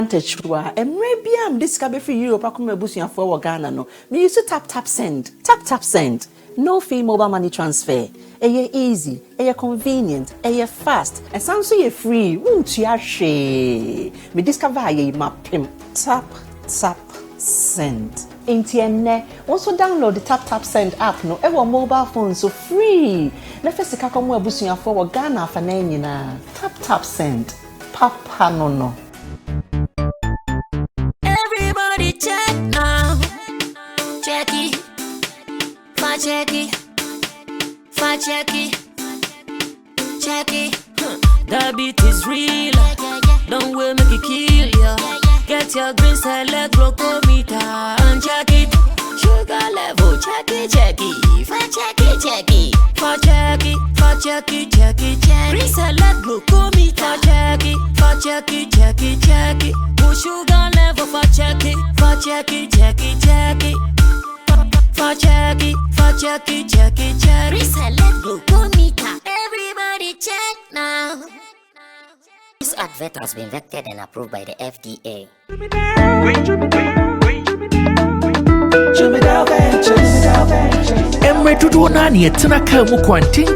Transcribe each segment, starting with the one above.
Antechwa maybe I'm discover free Europe akoma busuafo for Ghana no me use tap send no fee mobile money transfer easy convenient fast and sounds so free won't you hwe me discover ye mapim tap send entienne also download the tap send app no e mobile phone so free na fesika komo abusuafo for Ghana fa na nyina tap send papa no check now, check it, check it. That beat is real. Don't wait, make it kill ya. Get your green select glucometer and check it. Sugar level, check it. Check it. Green select glucometer, check it. Sugar level for check it. Reselect glucometer. Everybody check now. This advert has been vetted and approved by the FDA. Emre tudo na ni etena ka mu kwanten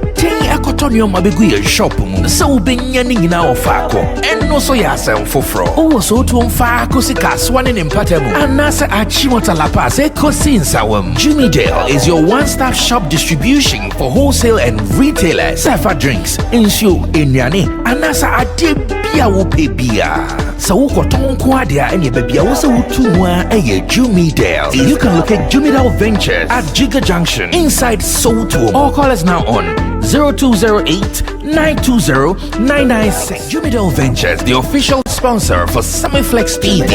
akotonyo mabegu ye shop mu se wo benya ni nyina ofa akọ enno so ya asem foforo wo so to mfa akosika swane ne mpatamu anase achimota la pass ekosin sawam. Jimmy Dale is your one-stop shop distribution for wholesale and retailers. Safa drinks, insure, enyane anase ade bia wo pebia. So wo koton ko ade a ene bebia wo se wo tu a eye Jimmy Dale. You can locate Jimmy Dale Ventures at Giga Junction inside Soto. Or call us now on 0208-920-996. Jimmy Dale Ventures, the official sponsor for Flex TV.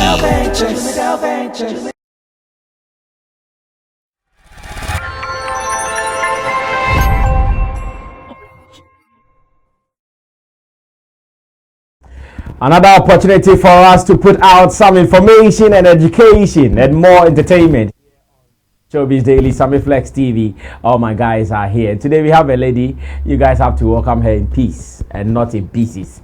Another opportunity for us to put out some information and education and more entertainment. Showbiz Daily, Flex TV. All my guys are here. Today we have a lady. You guys have to welcome her in peace and not in pieces.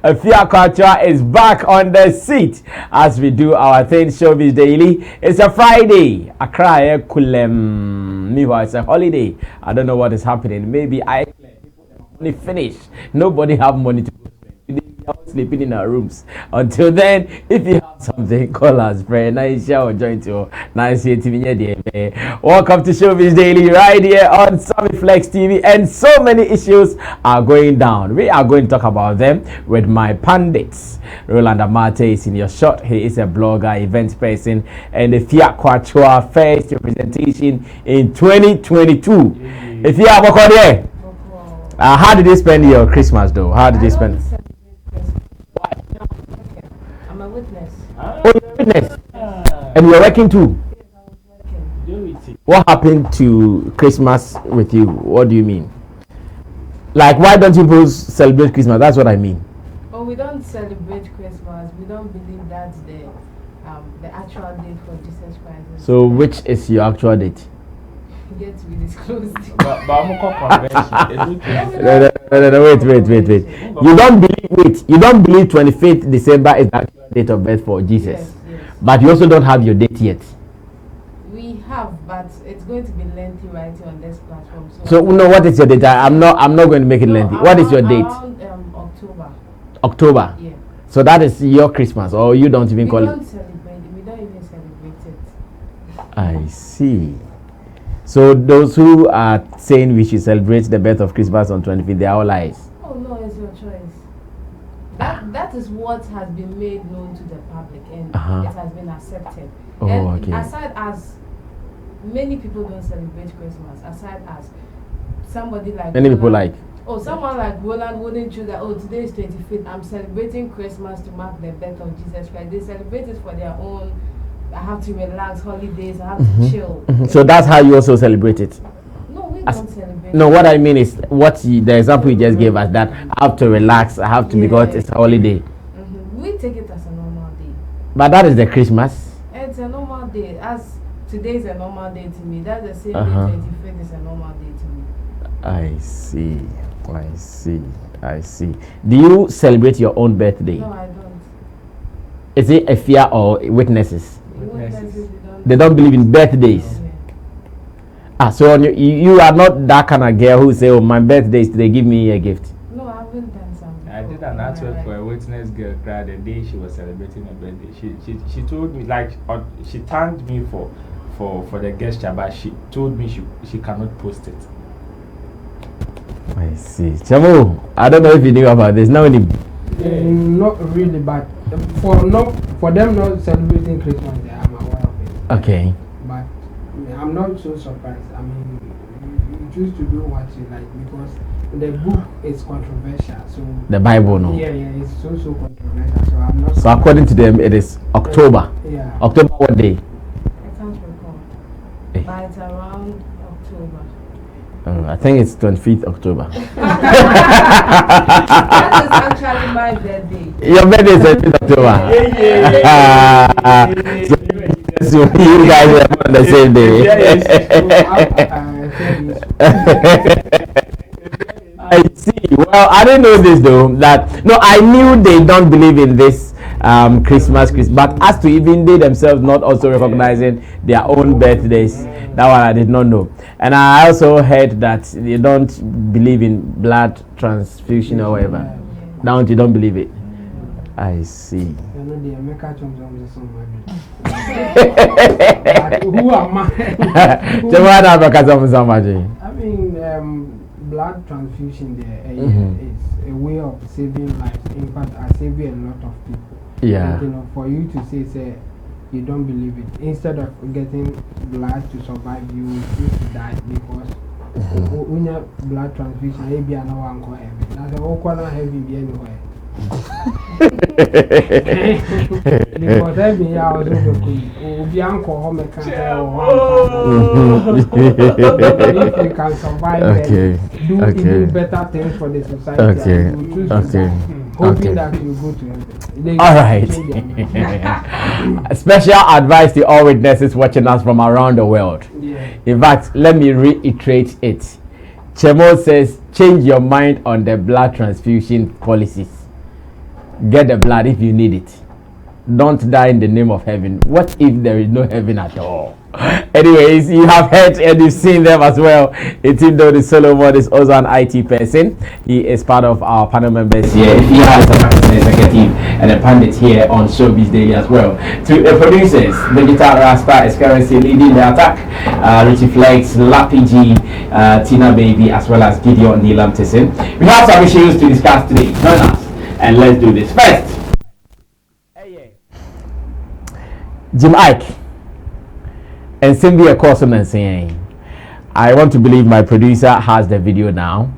Afia Culture is back on the seat as we do our thing. Showbiz Daily. It's a Friday. Accra Kulem. Meanwhile, it's a holiday. I don't know what is happening. Maybe only finished. Nobody have money to sleeping in our rooms. Until then, if you have something, call us. Very nice show. Join to nice TV. Welcome to Showbiz Daily right here on Flex TV, and so many issues are going down. We are going to talk about them with my pundits. Roland Amate is in your shot. He is a blogger, event person, and the Fiat Quattro first representation in 2022. If you have a there, how did you spend your Christmas though? How did you spend? I'm a witness. Oh, you're a witness. And you're working too? Yes, I was working. What happened to Christmas with you? What do you mean? Like, why don't you people celebrate Christmas? That's what I mean. Oh, we don't celebrate Christmas. We don't believe that's the actual date for Jesus Christ. So, which is your actual date? Yet to be disclosed. No, wait. You don't believe 25th December is the actual date of birth for Jesus. Yes. But you also don't have your date yet. We have, but it's going to be lengthy right here on this platform. So no, what is your date? I'm not going to make it lengthy. What is your date? Around October. October. Yeah. So that is your Christmas, or you don't even call it? We don't even celebrate it. I see. So those who are saying we should celebrate the birth of Christmas on 25th, they are all lies. Oh no, it's your choice. That is what has been made known to the public, and it has been accepted. Oh, and okay. Aside as many people don't celebrate Christmas, aside as somebody like many people like. Oh, someone like Roland wouldn't choose that. Oh, today is 25th. I'm celebrating Christmas to mark the birth of Jesus Christ. They celebrate it for their own. I have to relax, holidays, I have to chill. So that's how you also celebrate it? No, we don't celebrate. No, what I mean is the example you just gave us, that I have to relax, I have to because it's a holiday. We take it as a normal day. But that is the Christmas? It's a normal day. As today is a normal day to me. That's the same day 25th is a normal day to me. I see. Do you celebrate your own birthday? No, I don't. Is it a fear or witnesses? Witnesses, They don't believe in birthdays. So you are not that kind of girl who say, "Oh, my birthday is today, give me a gift." No, I haven't done something. I did an artwork for a witness girl cry the day she was celebrating her birthday. She told me, like, she thanked me for the gesture, but she told me she cannot post it. I see. Chamo, I don't know if you knew about this. Not really, but for them not celebrating Christmas, I'm aware of it. Okay. But I'm not so surprised. I mean, you choose to do what you like because the book is controversial. So the Bible, no. Yeah, it's so controversial. So I'm not. So according to them, it is October. Yeah. October what day? I can't recall. But it's around October. I think it's 25th October. That is actually my birthday. Your birthday is 25th October. So you guys are on the same day. I see. Well, I didn't know this though. I knew they don't believe in this Christmas, but as to even they themselves not also recognizing their own birthdays, that one I did not know. And I also heard that they don't believe in blood transfusion or whatever. Now you don't believe it. I see. Who am I? I mean, blood transfusion there is a way of saving lives. In fact, I save a lot of people. Yeah. And, for you to say you don't believe it, instead of getting blood to survive, you choose to die because when you have blood transfusion, maybe I know I'm going heavy. That's a whole corner heavy anyway. Because every year I was over be uncle home if you can survive do even better things for the society. Hoping that you go to heaven. All right. Special advice to all witnesses watching us from around the world. In fact, let me reiterate it. Chemo says, change your mind on the blood transfusion policies. Get the blood if you need it. Don't die in the name of heaven. What if there is no heaven at all? Anyways, you have heard and you've seen them as well. Even though the Solomon is also an IT person, he is part of our panel members here. He has a marketing executive and a pundit here on Showbiz Daily as well. To the producers, Digital Rasta is currently leading the attack. Richie Flex, Lappy G, Tina Baby, as well as Gideon Neelam Tyson. We have some issues to discuss today. Join us and let's do this. First, Jim Iyke and Cynthia Corson saying, I want to believe my producer has the video now,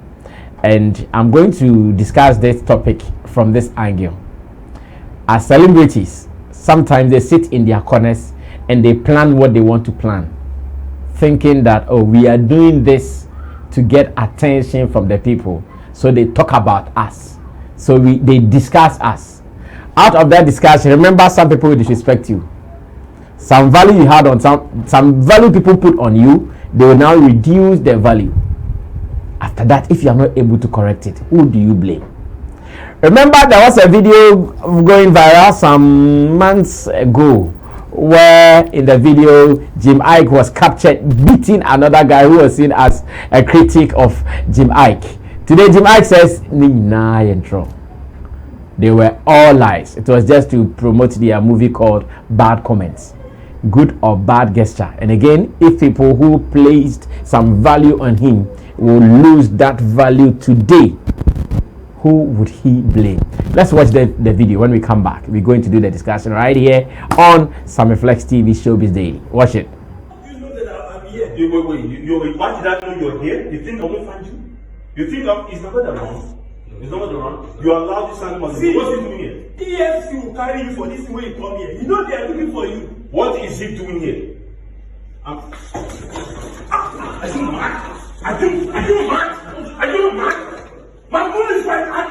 and I'm going to discuss this topic from this angle. As celebrities, sometimes they sit in their corners and they plan what they want to plan, thinking that, oh, we are doing this to get attention from the people, so they talk about us, so they discuss us. Out of that discussion, remember, some people will disrespect you. Some value you had on some value people put on you, they will now reduce their value. After that, if you are not able to correct it, who do you blame? Remember, there was a video going viral some months ago where in the video Jim Iyke was captured beating another guy who was seen as a critic of Jim Iyke. Today Jim Iyke says, they were all lies. It was just to promote their movie called Bad Comments. Good or bad gesture. And again, if people who placed some value on him will lose that value today, who would he blame? Let's watch the video. When we come back, we're going to do the discussion right here on Sammy Flex TV Showbiz Daily. Watch it. You know that I'm here. Wait. Why did I know you're here? You think I won't find you? You think it's not around? It's not around. You allow this animal. See, what's he doing here? EFC will carry you for this way you come here. You know they are looking for you. What is he doing here? I think mad. My phone is right out.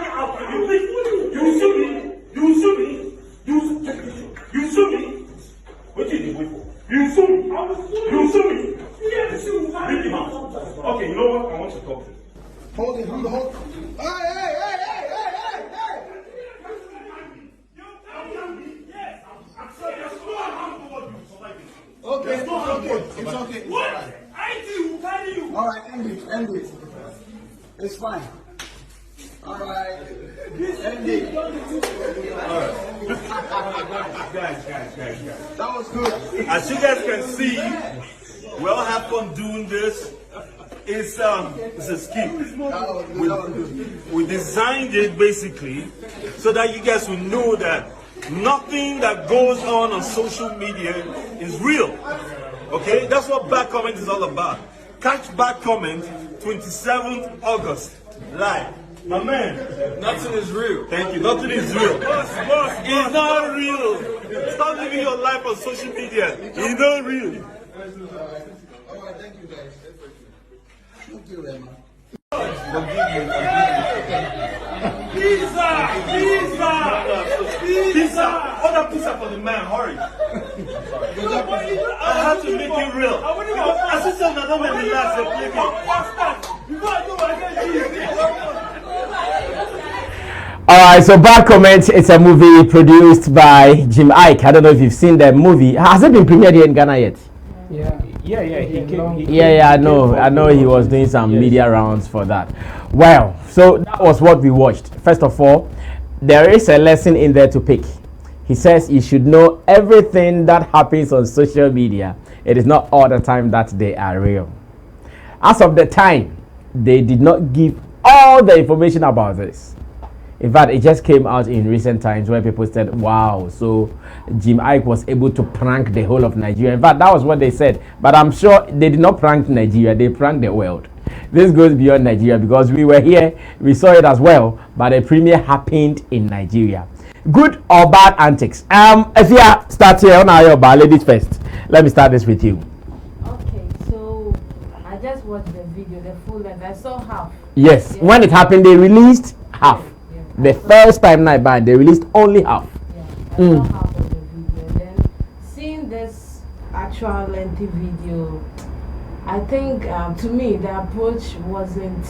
You will sue me. You will sue me. You will sue me. What did you wait for? You will sue me. You will sue me. Yes, you will carry me. Okay, you know what? I want to talk to you. Hold it. Hey! You tell me. Yes. It's okay. What? IT will carry you. All right, end it. It's fine. All right. End it. Guys. That was good. As you guys can see, we all have fun doing this. It's a scheme. We designed it basically so that you guys will know that nothing that goes on social media is real. Okay, that's what Bad Comment is all about. Catch Bad Comment 27th August live. My man, Nothing is real. thank you. Nothing is real. It's not real. Stop living your life on social media. It's not real. All right, thank you guys. Thank you, man. Pizza! Order pizza for the man, hurry. I have to make it real. Assistant, I don't relax, All right, so Bad Comment, it's a movie produced by Jim Iyke. I don't know if you've seen the movie. Has it been premiered here in Ghana yet? Yeah. He came. Yeah, I know he was doing some media rounds for that. Well, so that was what we watched. First of all, there is a lesson in there to pick. He says you should know everything that happens on social media. It is not all the time that they are real. As of the time, they did not give all the information about this. In fact, it just came out in recent times where people said, wow, so Jim Iyke was able to prank the whole of Nigeria. In fact, that was what they said. But I'm sure they did not prank Nigeria, they pranked the world. This goes beyond Nigeria because we were here, we saw it as well, but the premiere happened in Nigeria. Good or bad antics? If you start here on our ladies first, let me start this with you. Okay, so I just watched the video, the full length. I saw half. Yes, Yeah. when it happened, they released half. Yeah. The first time night band, they released only half. Yeah, I saw half of the video. Then seeing this actual lengthy video, I think to me the approach wasn't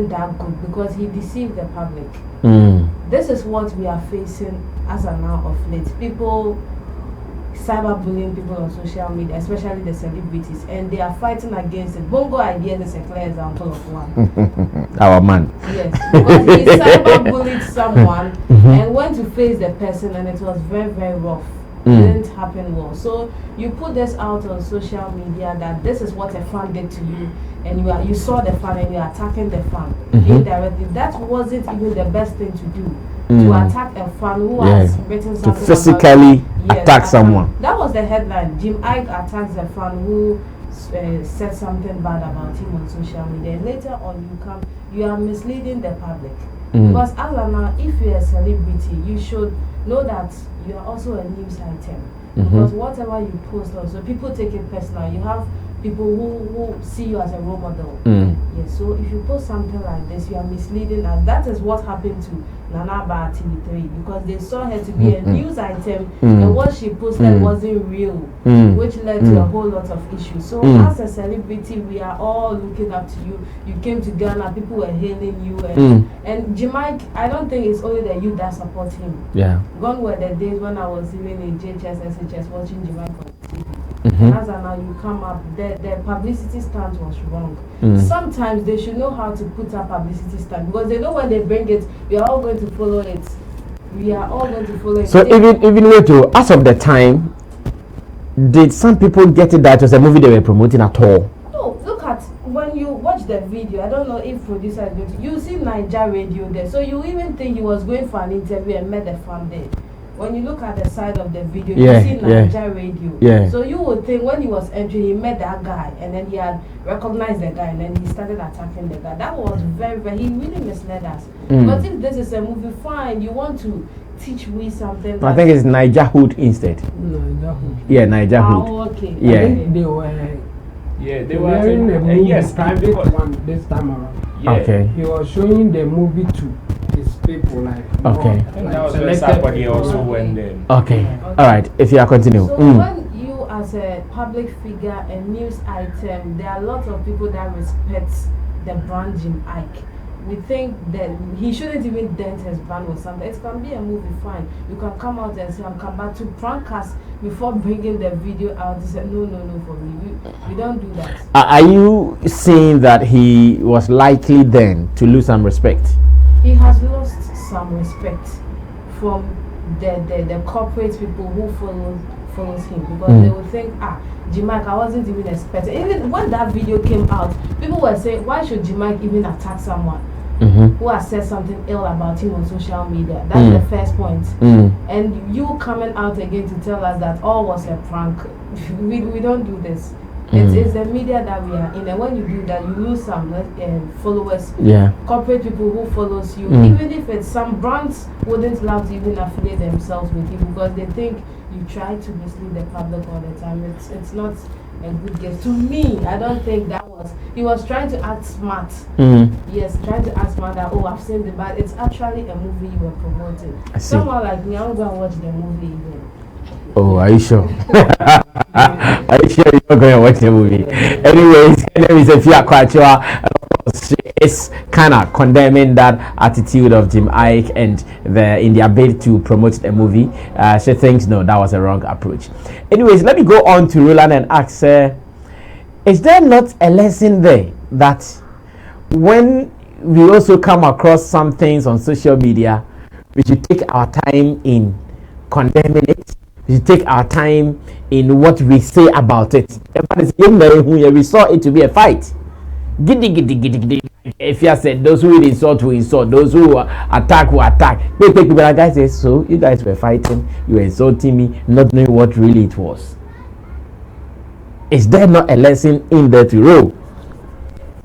that good because he deceived the public. This is what we are facing as of now of late. People cyberbullying people on social media, especially the celebrities, and they are fighting against it. Bongo Ideas is a clear example of one. Our man. Yes, because he cyberbullied someone and went to face the person, and it was very, very rough. It didn't happen well. So you put this out on social media that this is what a fan did to you, and you saw the fan and you're attacking the fan indirectly. That wasn't even the best thing to do. To attack a fan who has written something To physically attack someone. That was the headline. Jim Iyke attacks a fan who said something bad about him on social media. And later on, you are misleading the public. Because as of now, if you're a celebrity, you should know that you are also a news item. Because whatever you post on, so people take it personal. You have people who see you as a role model. Yes, so if you post something like this, you are misleading us. That is what happened to Nana Ba TV3 because they saw her to be a news item and what she posted wasn't real, which led to a whole lot of issues. So as a celebrity, we are all looking up to you. You came to Ghana, people were hailing you, and Jim Iyke, I don't think it's only the youth that support him. Yeah. Gone were the days when I was even in JHS, SHS watching Jim Iyke on TV. And as of now you come up, the publicity stunt was wrong. Sometimes they should know how to put up publicity stunt because they know when they bring it, we are all going to follow it. We are all going to follow it. So even way to as of the time, did some people get it that it was a movie they were promoting at all? No, look at when you watch the video. I don't know if producer is going to. You see Niger Radio there, so you even think he was going for an interview and met the fan there. When you look at the side of the video, you see Niger Radio. So you would think when he was entering, he met that guy and then he had recognized the guy and then he started attacking the guy. That was very, he really misled us. But if this is a movie, fine, you want to teach we something. I think it's Niger Hood instead. Niger Hood. Yeah, Niger Hood. Oh, okay. Yeah. I think they were. They were wearing a movie, yes, private one this time around. Yeah. Okay. He was showing the movie to his people, like. Okay. I think that was where somebody also went there. Okay. All right. If you are continue. So when you as a public figure, a news item, there are a lot of people that respect the brand Jim Iyke. we think that he shouldn't even dent his brand with something. It can be a movie, fine. You can come out and say, I'm come back to prank us before bringing the video out. He said, no, for me. We don't do that. Are you saying that he was likely then to lose some respect? He has lost some respect from the corporate people who follows him, because they would think, J-Mike, I wasn't even expecting. Even when that video came out, people were saying, why should J-Mike even attack someone who has said something ill about him on social media? That's the first point. And you coming out again to tell us that all was a prank. we don't do this. It's the media that we are in, and when you do that, you lose some followers. Corporate people who follows you, even if it's some brands wouldn't love to even affiliate themselves with you because they think you try to mislead the public all the time. It's not a good guess. To me, I don't think that was. He was trying to act smart. Yes, trying to act smart that, I've seen the bad. It's actually a movie you were promoting. Someone like me, I'm going to watch the movie even. Oh, are you sure? Are you sure you're not going to watch the movie? Anyways, there is a few Aquatua, and of course, she is kind of condemning that attitude of Jim Iyke and in their bid to promote the movie. She thinks, no, that was a wrong approach. Anyways, let me go on to Roland and ask, is there not a lesson there that when we also come across some things on social media, we should take our time in condemning it? We take our time in what we say about it. We saw it to be a fight. If you said those who will insult, those who attack will attack. But guys say, so you guys were fighting, you were insulting me, not knowing what really it was. Is there not a lesson in there to roll?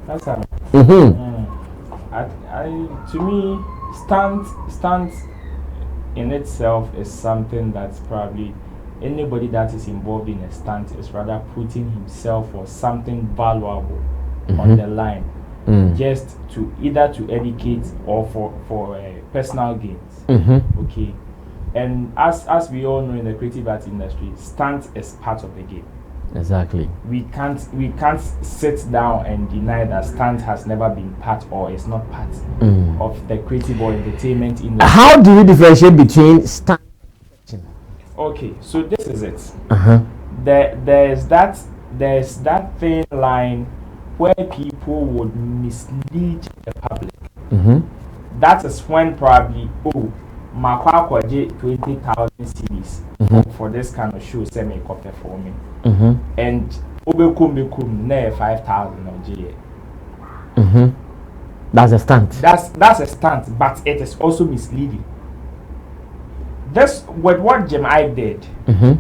That's how. To me, stunts in itself is something that's probably anybody that is involved in a stunt is rather putting himself or something valuable on the line, just to either to educate or for personal gains. Okay, and as we all know in the creative art industry, stunt is part of the game. Exactly. We can't sit down and deny that stunt has never been part or is not part of the creative or entertainment industry. How do you differentiate between stunt and fiction? Okay, so this is it. There's that thin line where people would mislead the public. That is when probably Makwa kwaje 20,000 series for this kind of show semi-copy for me. And obekum ne 5,000 on GA. That's a stunt. That's a stunt, but it is also misleading. This with what Jim Iyke did,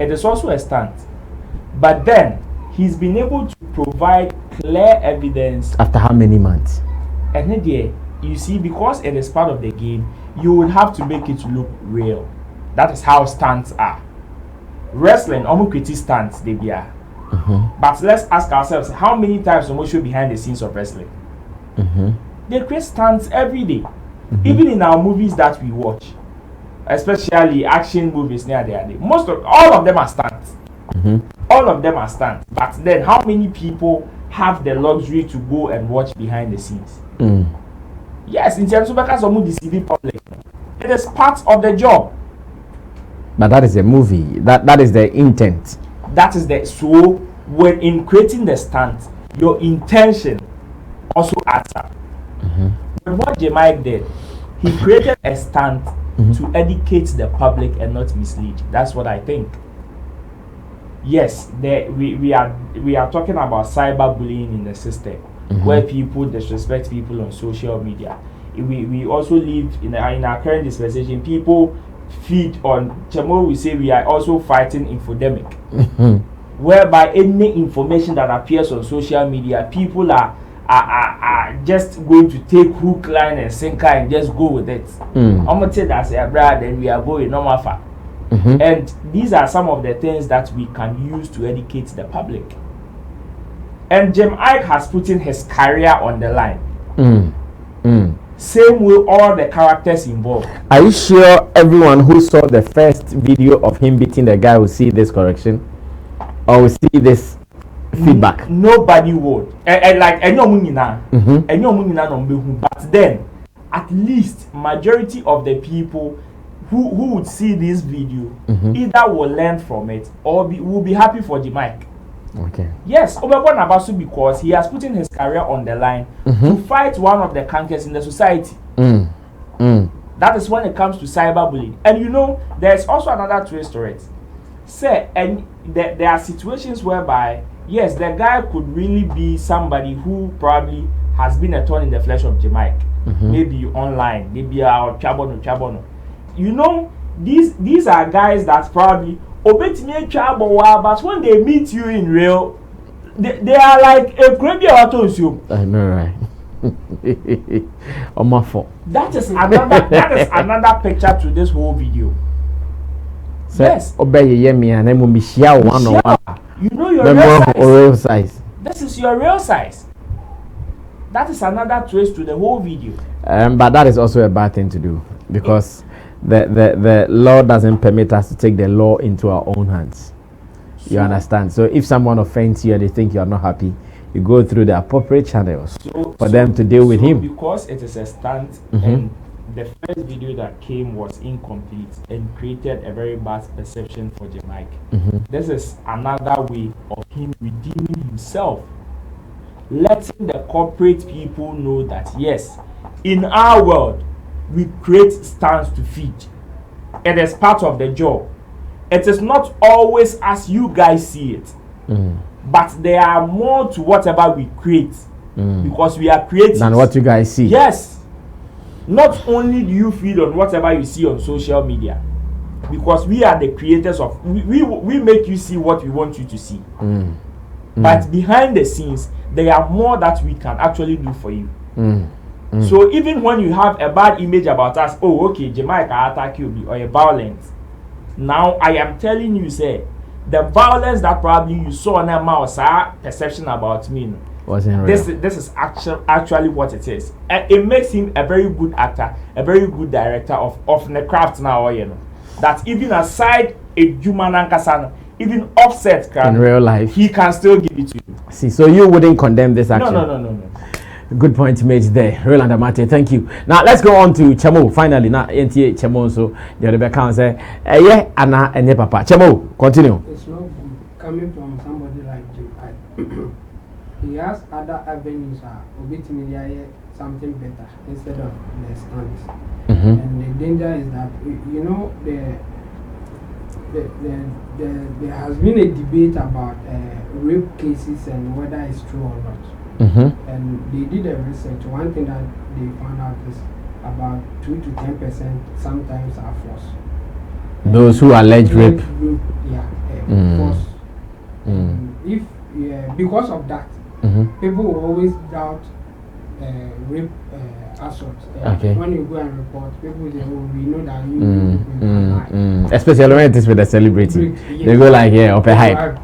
it is also a stunt. But then he's been able to provide clear evidence. After how many months? And then you see, because it is part of the game, you would have to make it look real. That is how stunts are. Wrestling, almost creative stunts, they be are. But let's ask ourselves, how many times we show behind the scenes of wrestling? They create stunts every day. Even in our movies that we watch, especially action movies near the day, all of them are stunts. All of them are stunts. But then how many people have the luxury to go and watch behind the scenes? Yes, in terms of someone deceiving public, it is part of the job. But that is a movie. That is the intent. That is so when in creating the stunt, your intention also adds up. But what Jim Iyke did, he created a stunt to educate the public and not mislead. That's what I think. Yes, we are talking about cyberbullying in the system, where people disrespect people on social media. We also live in our current dispensation. People feed on Chamo. We say we are also fighting infodemic, whereby any information that appears on social media, people are just going to take hook, line, and sinker and just go with it. I'm gonna say that's a brand, and we are going no matter. And these are some of the things that we can use to educate the public. And Jim Iyke has put in his career on the line. Same way all the characters involved. Are you sure everyone who saw the first video of him beating the guy will see this correction? Or will see this feedback. Nobody would. Like but then at least majority of the people who would see this video either will learn from it or will be happy for the mic. Okay. Yes, Obebon Abasu, because he has put in his career on the line to fight one of the cankers in the society. That is when it comes to cyberbullying. And you know, there's also another twist to it. Say, and there are situations whereby, yes, the guy could really be somebody who probably has been a thorn in the flesh of Jamaica. Maybe online, maybe our chabono. You know, these are guys that probably obetime chabowa, but when they meet you in real, they are like a crazy auto. I know, right? On my fault. That is another picture to this whole video. Yes. Obey me and then we share one on one. You know your real size. This is your real size. That is another twist to the whole video. But that is also a bad thing to do because the law doesn't permit us to take the law into our own hands. You understand? So if someone offends you and they think you are not happy, you go through the appropriate channels for them to deal with him. Because it is a stunt and the first video that came was incomplete and created a very bad perception for Jamaica. This is another way of him redeeming himself, letting the corporate people know that yes, in our world we create stunts to feed. It is part of the job. It is not always as you guys see it, but there are more to whatever we create because we are creative than what you guys see. Yes. Not only do you feed on whatever you see on social media, because we are the creators of we make you see what we want you to see. But behind the scenes, there are more that we can actually do for you. So even when you have a bad image about us, oh okay, Jamaica attack you or a violence. Now I am telling you, say the violence that probably you saw on a mouse perception about me. Wasn't real. This is actually what it is. And it makes him a very good actor, a very good director of the craft now, you know. That even aside a human ankasana, even offset in real life, he can still give it to you. See, so you wouldn't condemn this action? No. Good point made there, Roland Amate. Thank you. Now let's go on to Chamo. Finally, now NTA Chamo. So the other can say, yeah, Anna and Papa. Chamo, continue. It's not good coming from somebody like Jim. He has other avenues. Media something better instead of the stunts. And the danger is that you know there has been a debate about rape cases and whether it's true or not. And they did a research. One thing that they found out is about 2 to 10% sometimes are false. Those who allege rape. False. Because of that, people will always doubt rape assault. When you go and report, people say, "Oh, we know that you." Especially when it is with a celebrity, they go like, "Yeah, up a hype."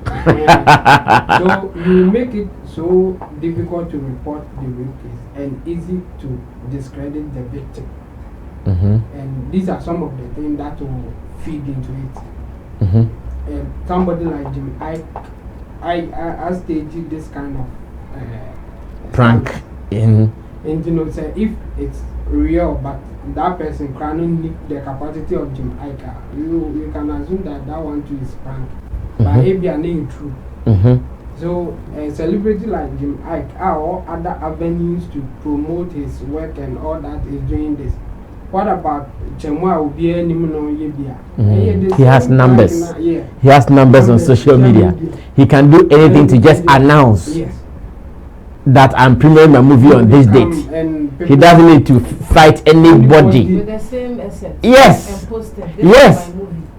So you make it so difficult to report the rape case and easy to discredit the victim. And these are some of the things that will feed into it. Somebody like Jim, I staged this kind of prank and you know, say if it's real, but that person can't need the capacity of Jim Iyke, you can assume that one too is prank. But maybe a name true. So a celebrity like Jim Iyke or other avenues to promote his work and all that is doing this. What about Chemwa Ubie Nimino Yebia? He has numbers. He has numbers on social media. He can do anything to just announce that I'm premiering my movie on this date. He doesn't need to fight anybody. With the same essence. Yes. And post it.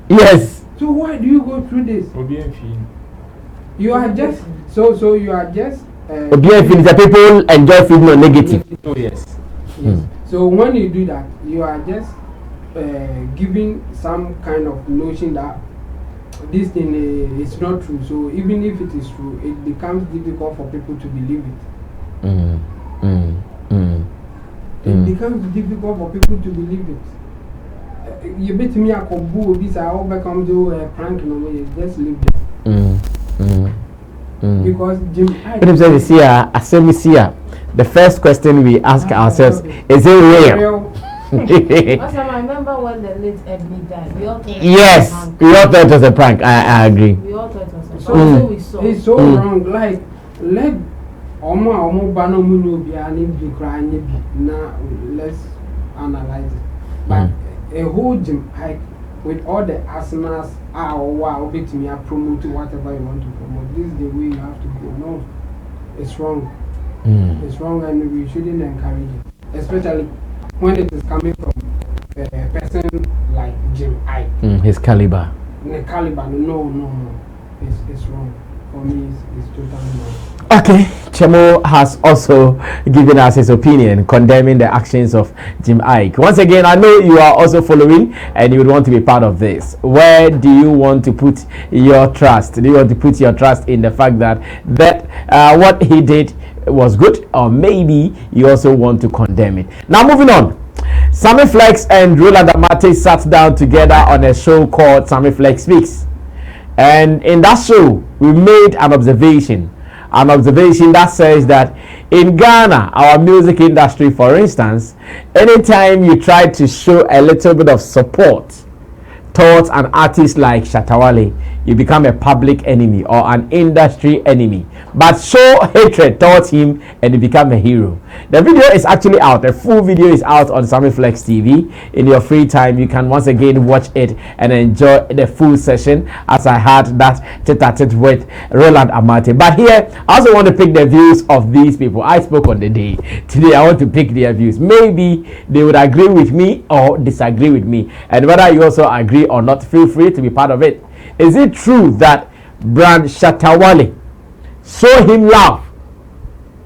Yes. So why do you go through this? You are just so you are just. The people enjoy feeling no negative. Oh yes. So when you do that, you are just giving some kind of notion that this thing is not true. So even if it is true, it becomes difficult for people to believe it. It becomes difficult for people to believe it. You bet me a combo this I all become do prank no way. Just leave them. Because Jim Iyke, the first question we ask ourselves is it real? Also, I remember when the late Ebony died. We all thought Yes, we all thought it was a prank. I agree. We all thought it was a prank. So we saw. It's so wrong. Like, let Omo Bano Muno be an crying. Now let's analyze it. But a whole Jim Iyke with all the arsenals, wow, bit me up promote whatever you want to promote. This is the way you have to go. No, it's wrong. It's wrong, and we shouldn't encourage it, especially when it is coming from a person like Jim Iyke. His caliber. The caliber, no. It's wrong. For me, it's totally wrong. Okay, Chemo has also given us his opinion condemning the actions of Jim Iyke. Once again, I know you are also following and you would want to be part of this. Where do you want to put your trust? Do you want to put your trust in the fact that what he did was good, or maybe you also want to condemn it? Now, moving on. Sammy Flex and Roland Amate sat down together on a show called Sammy Flex Speaks. And in that show, we made an observation that says that in Ghana, our music industry, for instance, anytime you try to show a little bit of support towards an artist like Shatta Wale, you become a public enemy or an industry enemy. But show hatred towards him and you become a hero. The video is actually out. The full video is out on Sammy Flex TV. In your free time, you can once again watch it and enjoy the full session as I had that tete-a-tete with Roland Amate. But here, I also want to pick the views of these people. I spoke on the day. Today, I want to pick their views. Maybe they would agree with me or disagree with me. And whether you also agree or not, feel free to be part of it. Is it true that brand Shatta Wale show him love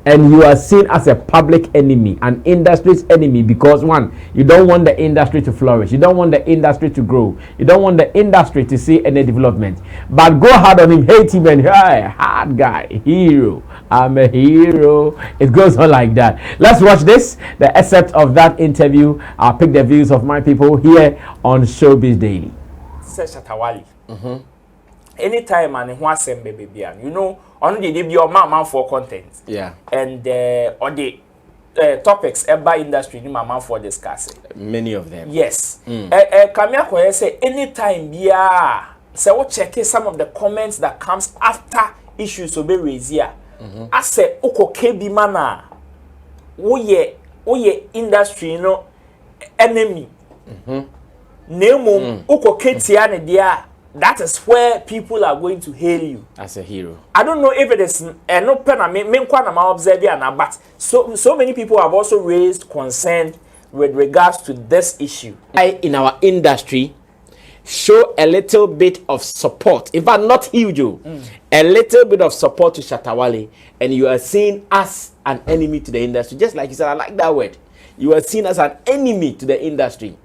and you are seen as a public enemy, an industry's enemy, because one, you don't want the industry to flourish, you don't want the industry to grow, you don't want the industry to see any development, but go hard on him, hate him, and hey, hard guy, hero, I'm a hero. It goes on like that. Let's watch this, the excerpt of that interview. I'll pick the views of my people here on Showbiz Daily. Shatta Wale. Anytime and who asem baby, you know, on the be your man for content. Yeah. And on the topics about industry, you man for discussing. Many of them. Yes. Kamia Koye say anytime say what check some of the comments that comes after issues will be raised here. I say oko kebi mana. Oye industry, you know, enemy. Nemo oko ketia ne dia. That is where people are going to hail you as a hero. I don't know if it is no pen observe, but so many people have also raised concern with regards to this issue. In our industry, show a little bit of support. In fact, not huge, a little bit of support to Shatta Wale, and you are seen as an enemy to the industry. Just like you said, I like that word. You are seen as an enemy to the industry.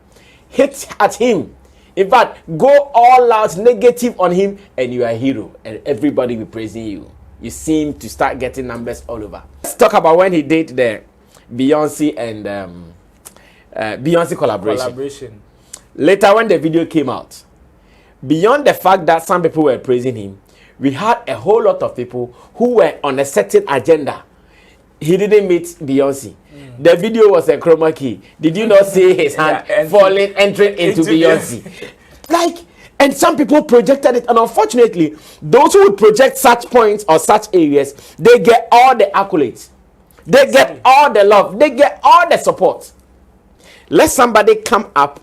Hit at him. In fact, go all out negative on him and you are a hero and everybody will be praising you. You seem to start getting numbers all over. Let's talk about when he did the Beyonce and Beyonce collaboration. Later when the video came out, beyond the fact that some people were praising him, we had a whole lot of people who were on a certain agenda. He didn't meet Beyonce. The video was a chroma key. Did you not see his hand entering into Beyonce? Like, and some people projected it, and unfortunately, those who would project such points or such areas, they get all the accolades. They get all the love. They get all the support. Let somebody come up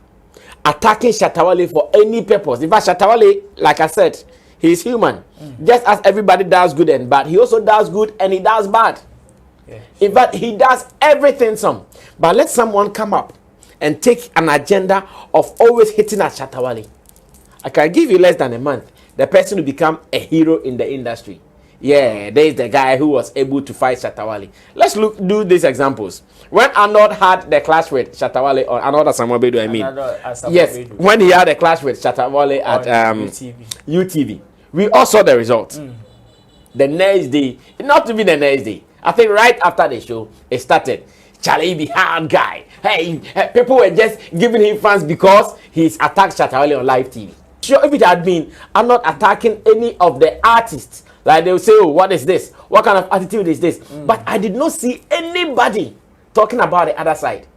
attacking Shatta Wale for any purpose. In fact, Shatta Wale, like I said, he's human. Just as everybody does good and bad, he also does good and he does bad. Yeah, sure. In fact, he does everything some. But let someone come up and take an agenda of always hitting at Shatta Wale. I can give you less than a month. The person will become a hero in the industry. Yeah, there is the guy who was able to fight Shatta Wale. Let's do these examples. When Arnold had the clash with Shatta Wale, or Arnold Asamoah-Gbedu, I mean. Yes, when he had a clash with Shatta Wale at UTV. We all saw the result. The next day, not even the next day, I think right after the show, it started. Charlie be hard guy. Hey, people were just giving him fans because he's attacked Shatta Wale on live TV. sure if it had been, I'm not attacking any of the artists. Like they will say, oh, what is this? What kind of attitude is this? But I did not see anybody talking about the other side.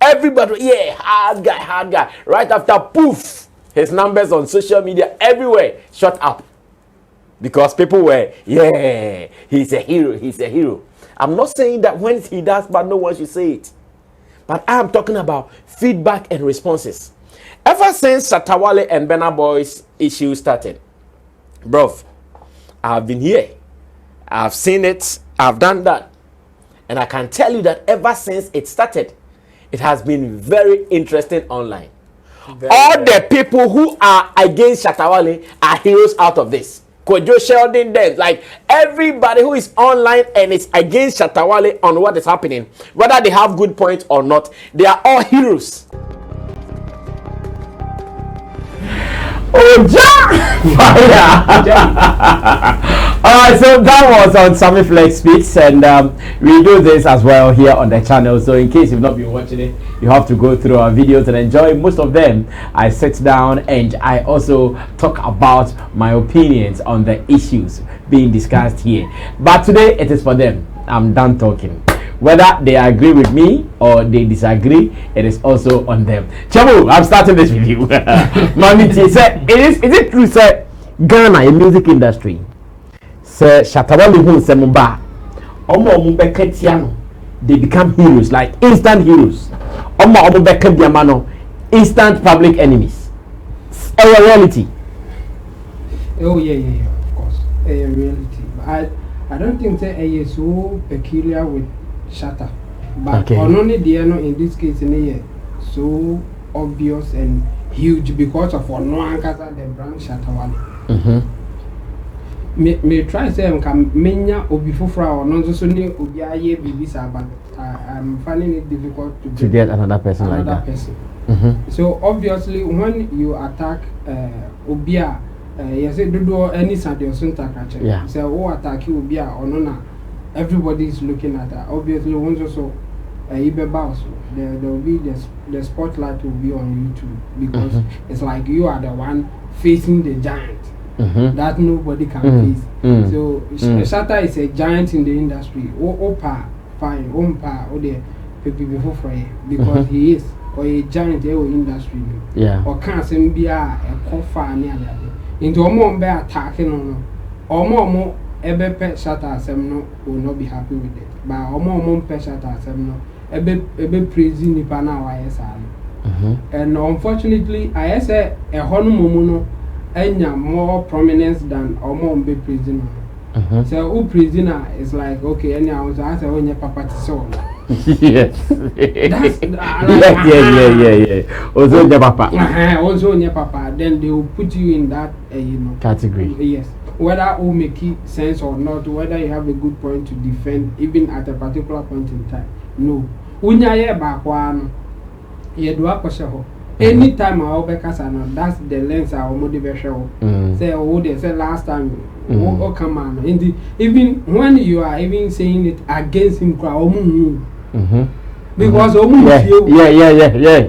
Everybody, yeah, hard guy. Right after, poof, his numbers on social media everywhere shut up. Because people were, yeah, he's a hero. I'm not saying that when he does, but no one should say it. But I'm talking about feedback and responses. Ever since Shatta Wale and Burna Boy's issue started, bro, I've been here. I've seen it. I've done that. And I can tell you that ever since it started, it has been very interesting online. All the people who are against Shatta Wale are heroes out of this. Kojo Sheldon, them, like everybody who is online and is against Shatta Wale on what is happening, whether they have good points or not, they are all heroes. Oh, Alright, so that was on Sammy Flex Speaks, and we do this as well here on the channel. So in case you've not been watching it, you have to go through our videos and enjoy. Most of them I sit down and I also talk about my opinions on the issues being discussed here. But today it is for them. I'm done talking. Whether they agree with me or they disagree, it is also on them. Chamu, I'm starting this with you. Mamiti said, is it true, sir? Ghana, a music industry. Sir, Shatta Wale who Semumba, they become heroes, like instant heroes. Instant public enemies. A reality. Oh yeah, of course, a reality. But I don't think that is so peculiar with Shatta, but only the in this case so obvious and huge because of no ankasa the brand Shatta Wale. Me try say menya obi fofra or no so ni obi aye bibisa, but I'm finding it difficult to get another person like that. So obviously when you attack obia you say do any Sunday or Sunday, say oh attack obia or no. Everybody is looking at that. Obviously, once also there will be the spotlight will be on YouTube because it's like you are the one facing the giant that nobody can face. So Shatta is a giant in the industry. Because he is or a giant in the industry. Or can't be a coffin near that. Into a more bear attacking on or more. Ebe pe Shatta Asem will not be happy with it. But omo pe Shatta Asem ebe praising nipa na wa yesa. And unfortunately, I say a honu momo enya more prominence than omo be praising. So who praising is like okay, enya I say onye papa tiso. Yes. Yeah. Also onye papa. Also onye papa. Then they will put you in that category. Yes. Whether it make sense or not, whether you have a good point to defend, even at a particular point in time. No. Unyaye bakwano. Yedua kosheho. Anytime I obekasa, that's the lens I will motivate. Say oh they say last time oh come on. Even when you are even saying it against him, because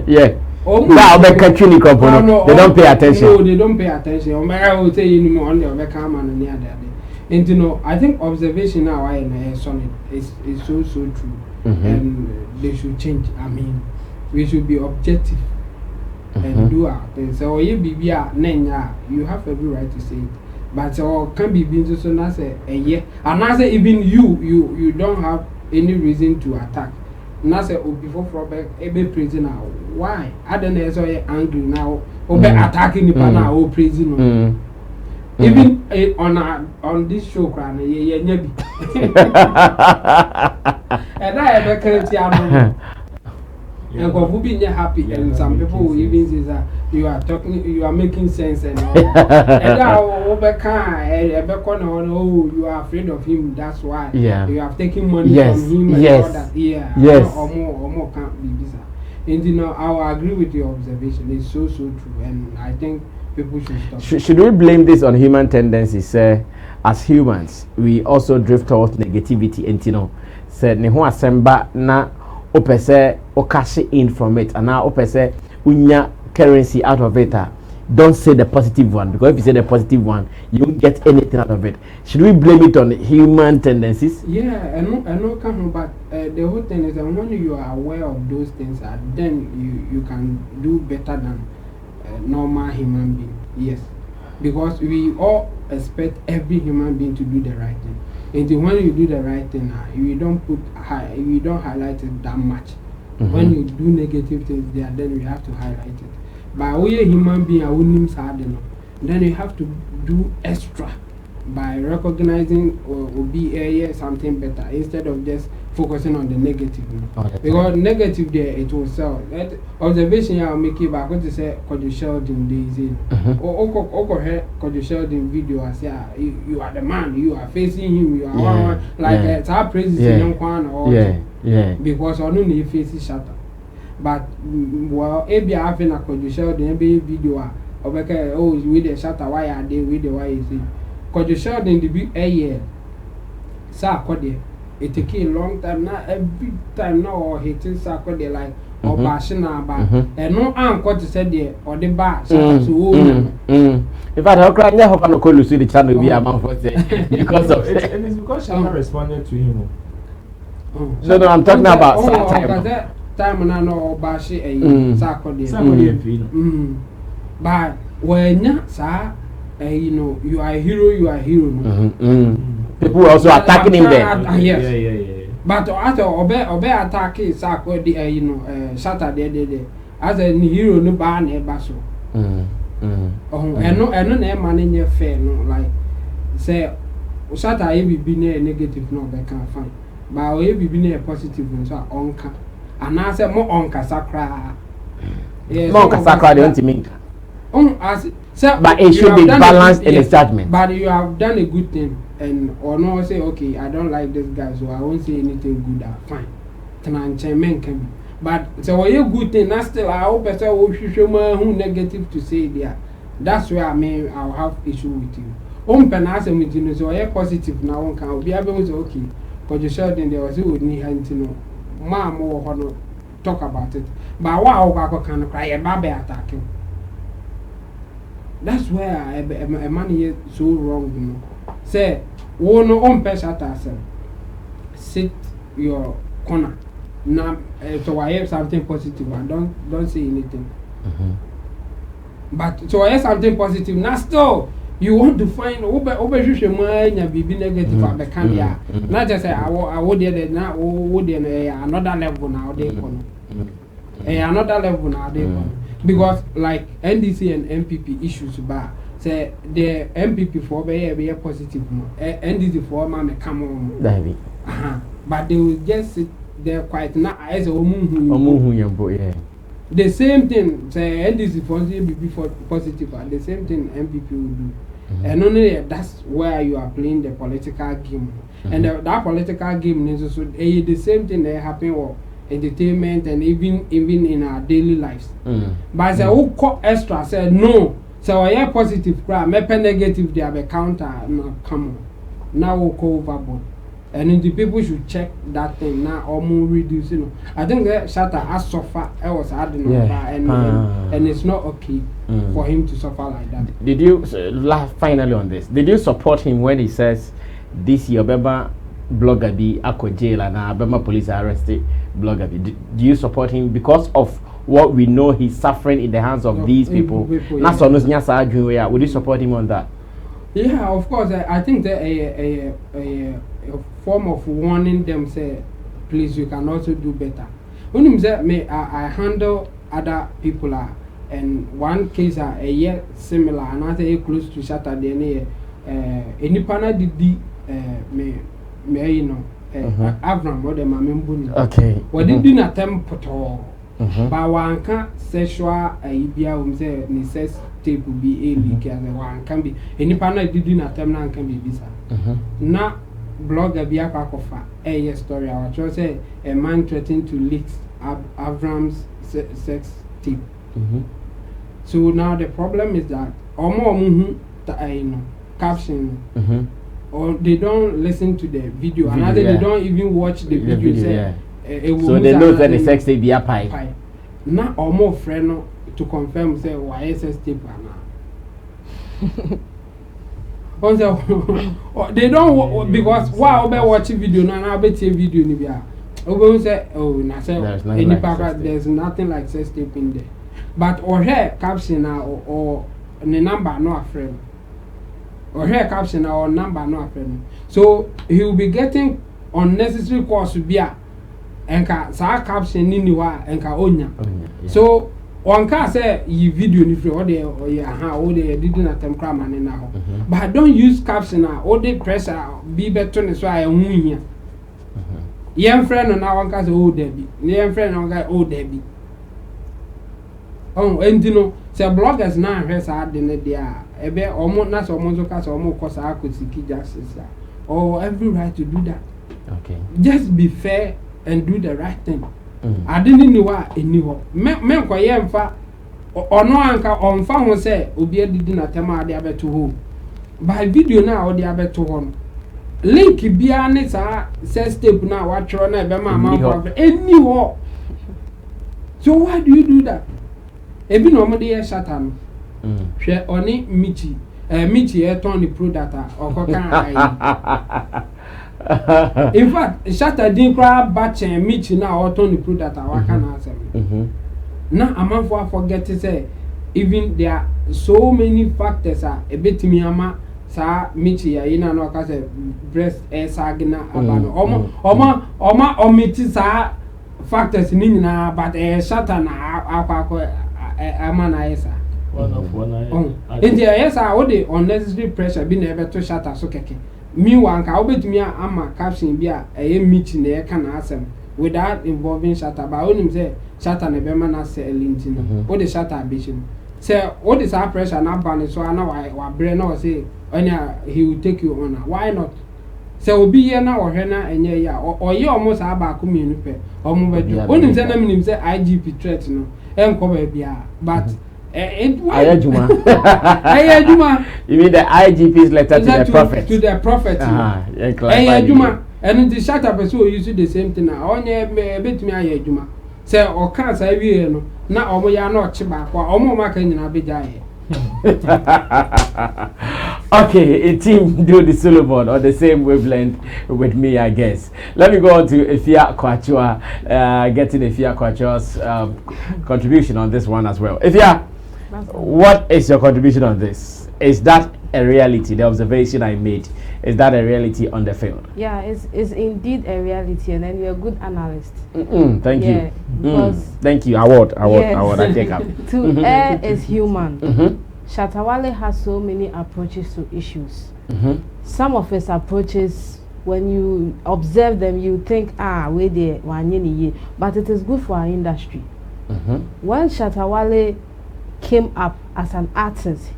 yeah. They don't pay attention. No, they don't pay attention. I will tell you on the camera and near that. And you know, I think observation now is so true. And they should change. I mean, we should be objective and do our things. So you have every right to say it. But can be being so not say a year. And I say even you don't have any reason to attack. Now say before Robert ebe prisoner. Why? I don't know so angry now. Obe attacking the pana or prison. Even on this show cran ye nyebi. And I ever can't and go be happy and some people will even say that you are making sense and all oh you are afraid of him, that's why you have taken money from him and all that. Or more can't be bizarre. And you know, I agree with your observation. It's so true, and I think people should stop. Should we blame this on human tendencies? As humans, we also drift towards negativity, and you know, said ne ho asemba na opese o cash in from it, and now opese unya currency out of it. don't say the positive one, because if you say the positive one, you won't get anything out of it. Should we blame it on human tendencies? Yeah, I know, but the whole thing is that when you are aware of those things, then you can do better than normal human being. Yes, because we all expect every human being to do the right thing. And when you do the right thing, you don't highlight it that much. When you do negative things there, then you have to highlight it. But we a human being, then you have to do extra by recognizing or be something better instead of just focusing on the negative. Because negative there, it will sell. That observation I'll make it back. What to say, Kojo Sheldon days Kojo Sheldon video, I say, you are the man, you are facing him, you are one, like it's our praises in young one or because I don't need faces Shatta. But well, if you have a Kojo Sheldon video, with the Shatta, why are they with the why is it? Kojo Sheldon the big year, sir, it take a long time now. Every time now, or hitting Saturday like or bashing about, and no uncle to say there or the bar. In fact, I'll cry now. How can I see the channel be among for because of it? And it's because Shatta responded to him. No, I'm talking about time now or bashi a Saturday. But when you sir, you know, you are a hero. People also attacking him there. Yes. But after obey attack is you know, Shatta there. As a hero, no ban a basso. And no man fair, no, like say, Shatta every be near negative, no, they can't find. But we be near positive, so onka. And I said more onka sacra. Monka sacra, don't you mean? But it should be balanced in his judgment. But you have done a good thing, and or no say, okay, I don't like this guy, so I won't say anything good. Fine, men can be. But so a good thing. That's still I hope I say who negative to say there. That's where I'll have issue with you. Penasa with you, so I positive now. One can be able to okay. Because you showed in there was you would need to know. Mom or talk about it. But wow, I can cry a baby attacking. That's where a man is so wrong, you know. Say, oh no, Shatta say, sit your corner. Now, so I have something positive. And don't say anything. But so I have something positive. Now still, you want to find be negative. Not just say I would now another level now. Another level now. Because like NDC and MPP issues about say the MPP for be a positive NDC for man come on. But they will just sit there quiet now as a the same thing say NDC for MPP for positive, the same thing MPP will do. And only that's where you are playing the political game. And that political game is also the same thing that happen or entertainment and even in our daily lives. But say who call extra say no. So I have positive crowd, me negative they have a counter now come on. Now we'll go overboard. And then the people should check that thing now or more reduce, you know. I think that Shatta has suffered was adding and it's not okay for him to suffer like that. Did you finally on this? Did you support him when he says this year Beba blogger be Akko jail and Bema police arrested blogger be? Do you support him because of what we know he's suffering in the hands of these people? Yeah. Would you support him on that? Yeah, of course. I think that a form of warning them say, please, you can also do better. When you say me, I handle other people and one case a year similar, and I say close to Shatta DNA. Any panel did me you know Avram or the Mammy. Okay. What did you attempt at all? But one can't sexual IBA say necess tape will be a because one can be any panel didn't attempt and can be visa. Now blogger be a pack of a story. I was just say a man threatened to leak Avram's sex tape. So now the problem is that or more you know caption or they don't listen to the video and they don't even watch the video. So they know that the sex tape be a pie. Now or more friend to confirm say why SS tape also they don't because why obe watch video na be tie video ni bia obe say oh na say any pack there's nothing like sex tape in there but or here caption or the number no afraid or here caption or number no afraid so he will be getting unnecessary cost bia enka sa caption ni wa enka onya so on can say you video ni free or there or yeah or they didn't attempt crime and now but don't use caption or the pressure be better so I here young friend on now one can say oh Debbie young friend on guy oh Debbie oh and you know say bloggers now has had in the dia ebe almost not almost cause almost cause I could see justice or every right to do that okay just be fair and do the right thing I didn't know what in New men kwa yemfa ono anka onfa ho say obi adidi na tema ade abeto ho by video na ode abeto ho no link bia ne sa step na wa tro na ebe ma any ho so why do you do that ebi no mo de Shatta no hwe oni michi e turn the product okokan in fact Shatta din kra batch and meet na or turn the product waka na asem na amanfo forget to say even there are so many factors a betimi ama sa meet ya ina no ka say breast sagna abano oma omiti sa factors ni na but Shatta na akwa ama na esa in there yes I would the unnecessary pressure be never to Shatta so keke me one ka obetumi ama caption bia meeting na e kana asem without involving Shatta ba onim say Shatta na be ma na say lintin o de Shatta ambition say o de sa pressure na ban so na wa bre na o say onya he will take you on why not say obi ye na o hwe na enye ya o ye omo sa ba ko mienu pe omo bedu onim say na minim say IGP threat no enko ba bia but Ayajuma. Ayajuma. You mean the IGP's letter to the prophet? To the prophet. Ayajuma. And the Shatta person use the same thing. Onye bit me ayajuma. Say o kan sa wi no na omo ya na ochiba kwa omo maka nyina beja ye. Okay, a team do the Solomon on the same wavelength with me, I guess. Let me go on to Ifya Kwachua, getting Ifya Kwachua's contribution on this one as well. Ifya, what is your contribution on this? Is that a reality? The observation I made, is that a reality on the field? Yeah, it's indeed a reality, and then you're a good analyst. Thank you. Because thank you. Award. I take up. To err is human. Shatta Wale has so many approaches to issues. Some of his approaches, when you observe them, you think, wait there, but it is good for our industry. When Shatta Wale came up as an artist,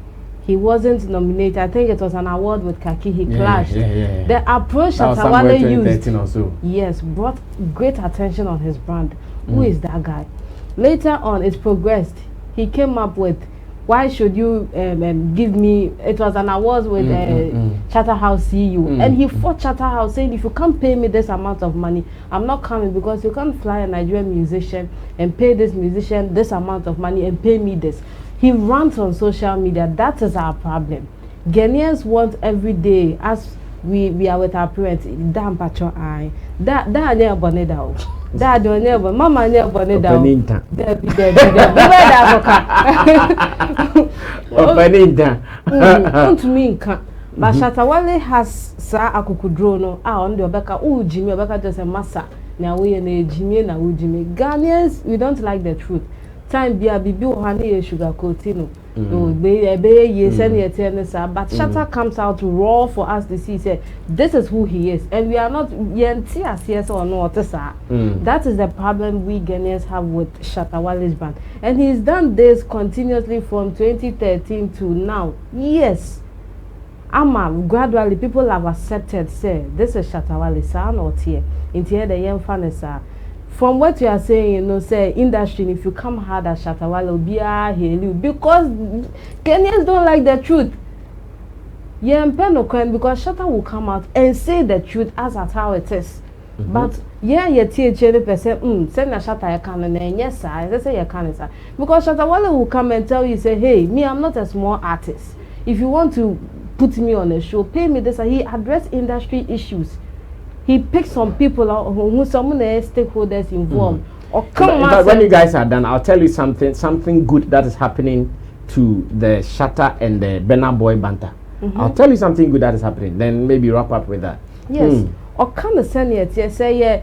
he wasn't nominated. I think it was an award with Kaki. He clashed. The approach Shatta Wale used, yes, brought great attention on his brand. Who is that guy? Later on, it progressed. He came up with, why should you give me? It was an award with Shatta House CEO, and he fought Shatta House, saying, if you can't pay me this amount of money, I'm not coming, because you can't fly a Nigerian musician and pay this musician this amount of money and pay me this. He runs on social media. That is our problem. Ghanaians want every day, as we are with our parents, damn patron eye. That near Boneda. That don't never mama near Boneda. Don't mean but Shatta Wale has sa akukudrono on the Obeka Jimmy Obeka just a massa. Now we and Jimmy na Jimmy. Ghanaians, we don't like the truth. Time be a bibi honey sugar coatino. But Shatta comes out raw for us to see. Say this is who he is, and we are not yes or no. That is the problem we Ghanaians have with Shatta Wale's band, and he's done this continuously from 2013 to now. Yes, gradually people have accepted. Say this is Shatta Wale, sir, not here. In here the young fan is from what you are saying, you know, say industry, if you come hard at Shatta Wale, because Kenyans don't like the truth. Yeah, because Shatta will come out and say the truth as at how it is. But yeah, you teach the person, send a Shatta I can and yes, I say you can, sir. Because Shatta Wale will come and tell you, say, hey, me, I'm not a small artist. If you want to put me on a show, pay me this. He addressed industry issues. He picked some people out who some of the stakeholders involved. Or come but when you guys are done, I'll tell you something good that is happening to the Shatta and the Burna Boy banter. I'll tell you something good that is happening. Then maybe wrap up with that. Yes. Or come send it. Say yeah,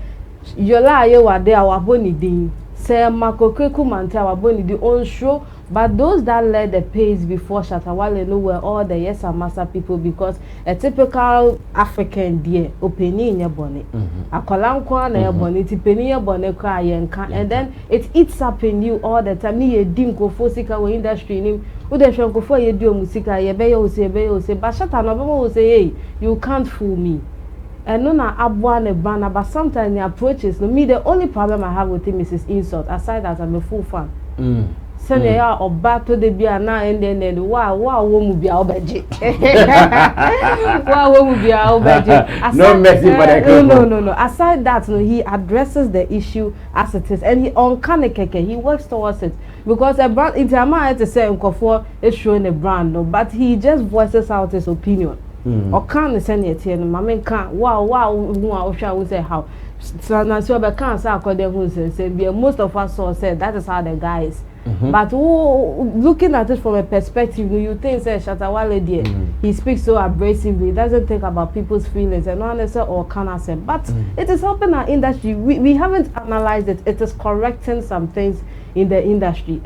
yola ye wa there our boni din. Say makokeku mante our boni di on show. But those that led the pace before Shatta Wale know were all the yes and master people, because a typical African dear opinion in your bonnet. A colankwa na your bonnet, penny your bonnet cry and then it eats up in you all the time. Ni dim ko fosika we industry nim. Ude shonko for ye do musika ye beyo say but Shatta no will say hey, you can't fool me. And no na abwa ne brand, but sometimes the approaches no me the only problem I have with him is his insult. Aside that, I'm a full fan. Send ya or battle the beer now and then wow won't be our budget. Wow won't be our budget. No messy no. Aside that, no, he addresses the issue as it is, and he on kanekeke he works towards it, because a brand in Tiama to say Nkofo is showing a brand, no, but he just voices out his opinion. Or can't send it here, my man can't wow shall we say how. So can't say according to say most of us saw said that is how the guy is. But looking at it from a perspective, you think say Shatta Wale there, he speaks so abrasively, doesn't think about people's feelings and not necessarily or can say. But it is helping our industry. We haven't analyzed it. It is correcting some things in the industry,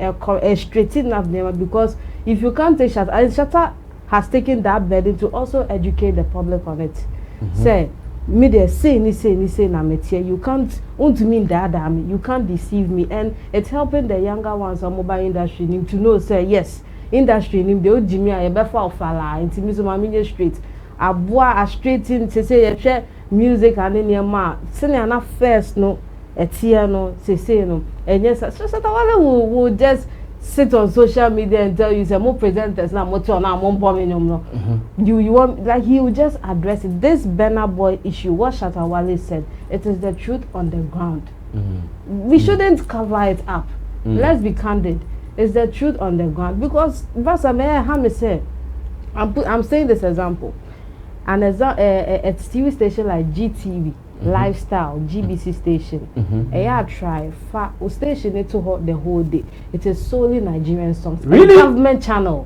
straightening up them, because if you can't take Shatta, and Shatta has taken that burden to also educate the public on it. Say me they say na metie, you can't mean that you can't deceive me, and it's helping the younger ones on mobile industry to know say yes industry nim de ojimi a be fa ofala ntimi so ma straight aboa a straight in say ye hwe music and nema senior na first no etie no say no enye so Shatta Wale will just sit on social media and tell you say more presenters na mo turn na mo bombing no. You want, like, he will just address it. This Burna Boy issue, what Shatta Wale said, it is the truth on the ground. We shouldn't cover it up. Let's be candid. It's the truth on the ground, because I'm saying this example, and as a TV station like GTV, Lifestyle, GBC station, try station it to the whole day. It is solely Nigerian songs. Really? Government channel.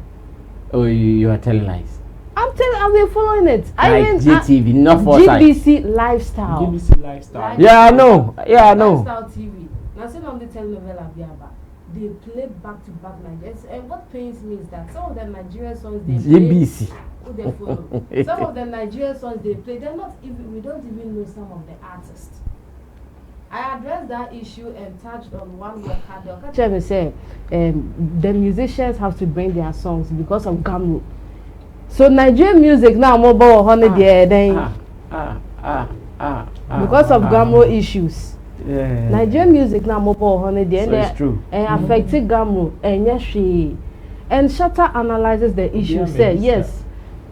Oh, you are telling lies. I'm telling, I've been following it. GTV, not for GBC Lifestyle. GBC Lifestyle. Yeah, I know. Lifestyle TV. Now, see on the telenovela Biaba, they play back to back Nigerians, and what pains me is that some of the Nigerian songs they GBC. play, they follow. Some of the Nigerian songs they play, they're not even. We don't even know some of the artists. I addressed that issue and touched on one word. They'll say the musicians have to bring their songs because of Gamro. So Nigerian music now mobile holiday because of Gamro issues. Nigerian music now mobile holiday so it's true. And affected Gamro and yes she and Shatta analyzes the issue. Say yes,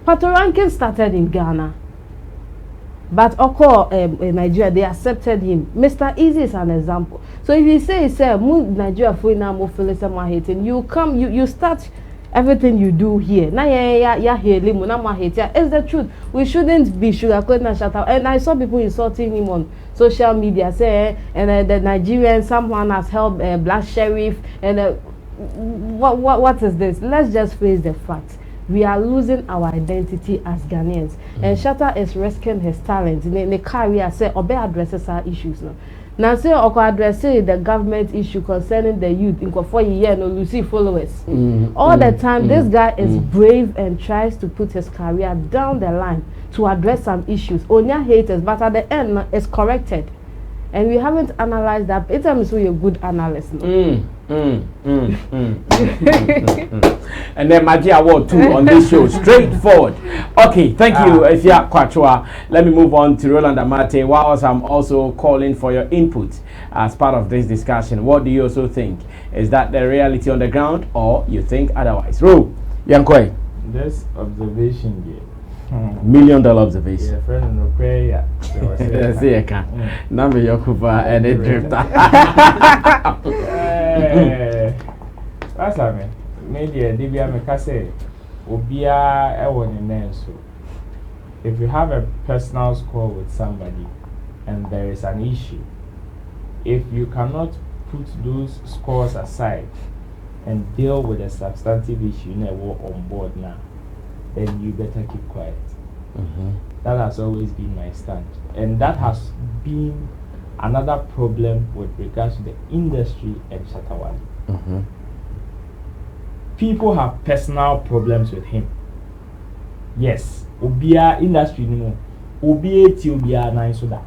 Patoranking started in Ghana, but in Nigeria they accepted him. Mr. Easy is an example. So if you say Nigeria for now more someone hating, you start everything you do here. Now it's the truth. We shouldn't be sugarcoating Shatta. And I saw people insulting him on social media, say and the Nigerian someone has helped Black Sheriff and what is this? Let's just face the facts. We are losing our identity as Ghanaians, and Shatta is risking his talent in the career. Say Obe addresses our issues now. Now say Oko addresses the government issue concerning the youth in 4 years no Lucy followers. All the time this guy is brave and tries to put his career down the line to address some issues. Onya haters, but at the end it's corrected. And we haven't analyzed that. It's a good analyst. And then Magia Award 2 on this show. Straightforward. Okay, thank you, Ifya Kwachua. Let me move on to Roland Amate. Whilst I'm also calling for your input as part of this discussion. What do you also think? Is that the reality on the ground, or you think otherwise? Ru, Yankoi. This observation here. $1 million observation. Yeah, friend no prayer. See I can. Number your cover and a drifter. That's I mean. Maybe a DBA make say Obia Ewan so. If you have a personal score with somebody and there is an issue, if you cannot put those scores aside and deal with a substantive issue on board now, then you better keep quiet. That has always been my stand. And that has been another problem with regards to the industry and Shatta Wale. People have personal problems with him. Yes, Obia industry no, Obia ti Obia na so that.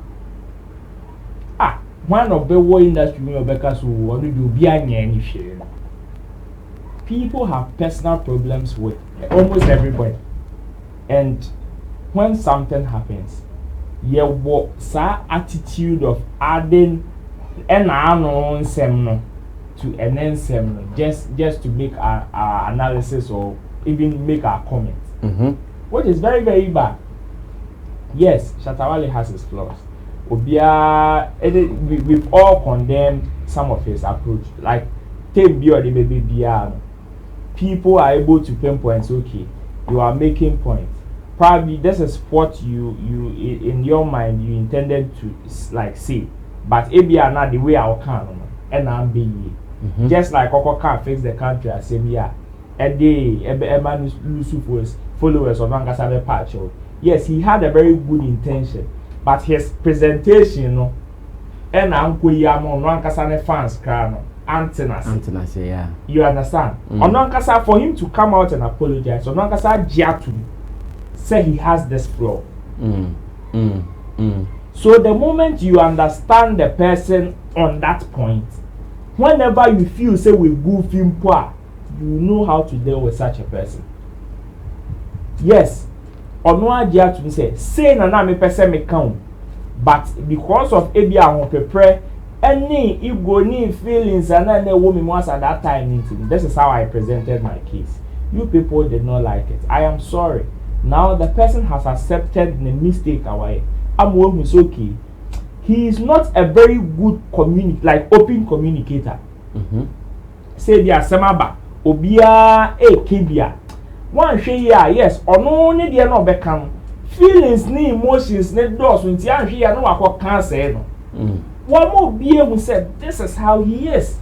One of the war industry no beka so one do Obia nya any share. People have personal problems with almost everybody, and when something happens, you walk sa attitude of adding an unknown no to an ensem just to make our analysis or even make our comments. Which is very, very bad. Yes, Shatta Wale has his flaws. Obia, we've all condemned some of his approach. Like, take Bio the baby Biano. People are able to pinpoint, okay, you are making points. Probably this is what you in your mind you intended to like say. But Abia not the way I can and I'm being just like Oko can't fix the country as same year. A day, a man lose followers of Angasabe Patch. Yes, he had a very good intention, but his presentation, no, and Uncle Yamo, Nankasane fans, Crano, Antenas, yeah. You understand? Onankasa, for him to come out and apologize, Onankasa Jiatu say he has this flaw. So the moment you understand the person on that point, whenever you feel say we goof him poor, you know how to deal with such a person. Yes, Onwa Jiatu say na me person me count, but because of Abia won prepare any ego ni feelings and any woman was at that time. This is how I presented my case. You people did not like it. I am sorry. Now the person has accepted the mistake away. I'm okay. He is not a very good open communicator. Say the asemaba obia kibia. One share yes or no need the no become feelings ni emotions ni doors when tia hwe no akọ cancer no. One more being who said this is how he is.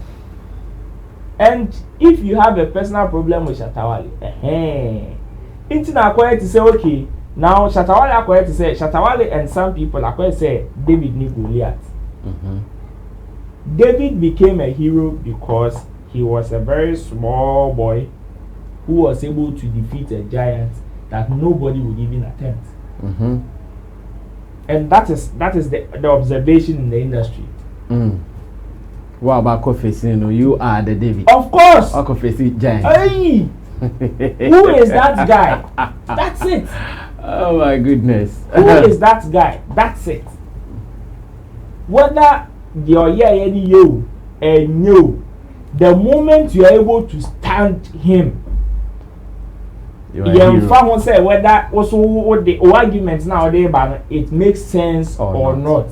And if you have a personal problem with Shatta Wale, it's not quite to say okay. Now Shatta Wale are quite to say Shatta Wale and some people are quite to say David ni Goliath. David became a hero because he was a very small boy who was able to defeat a giant that nobody would even attempt. And that is the observation in the industry. What about Kofi? You are the David. Of course. Or Kofi giant. Hey! Who is that guy? That's it. Oh my goodness. Who is that guy? That's it. Whether you're you and you, the moment you are able to stand him, you say whether also the arguments nowadays, but it makes sense or not.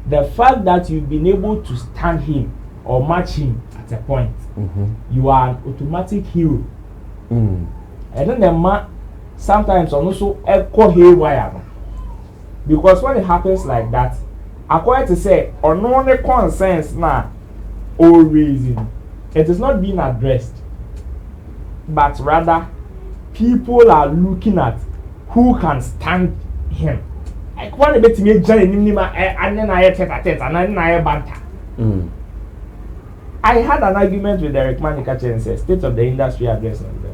The fact that you've been able to stand him or match him at a point, you are an automatic hero. And then the man sometimes also echo haywire, because when it happens like that, according to say on only concerns now or reason, it is not being addressed, but rather people are looking at who can stand him. Like one a bit me and then I and then I banter. I had an argument with Eric Manikache and said state of the industry address on the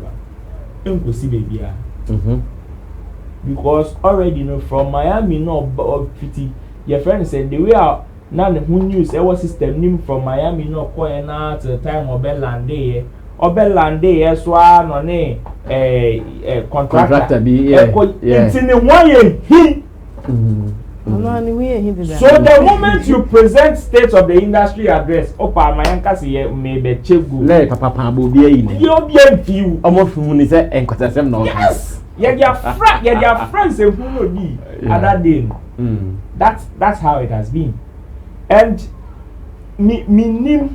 because already from Miami no pity your friend said the way out now who news our system name from Miami no coin out to the time of Belande so no contractor be it's in the one so the moment you present state of the industry address opa mayanka say maybe chegu le papa bo bia yi ne you be view omo fimu ni say enkotasem na yes their friends and who know me at that day. That's how it has been. And me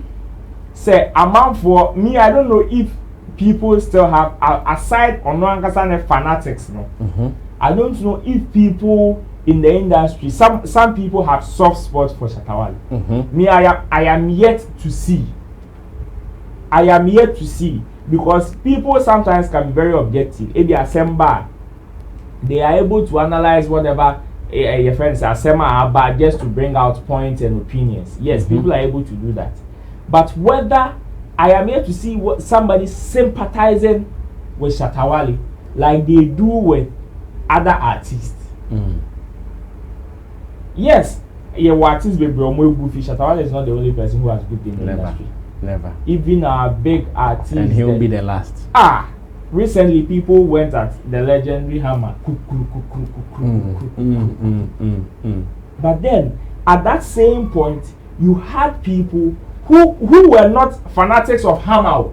say amount for me, I don't know if people still have aside on one fanatics, no. I don't know if people in the industry, some people have soft spots for Shatta Wale. Me, I am yet to see. I am yet to see, because people sometimes can be very objective. If they are bad, they are able to analyze whatever your friends are bad just to bring out points and opinions. Yes, people are able to do that. But whether I am here to see what somebody sympathizing with Shatta Wale like they do with other artists. Yes, artists be goofy. Shatta Wale is not the only person who has good in the industry. Never. Even our big artists. And he will be the last. Recently people went at the legendary Hammer. But then at that same point you had people who were not fanatics of Hammer.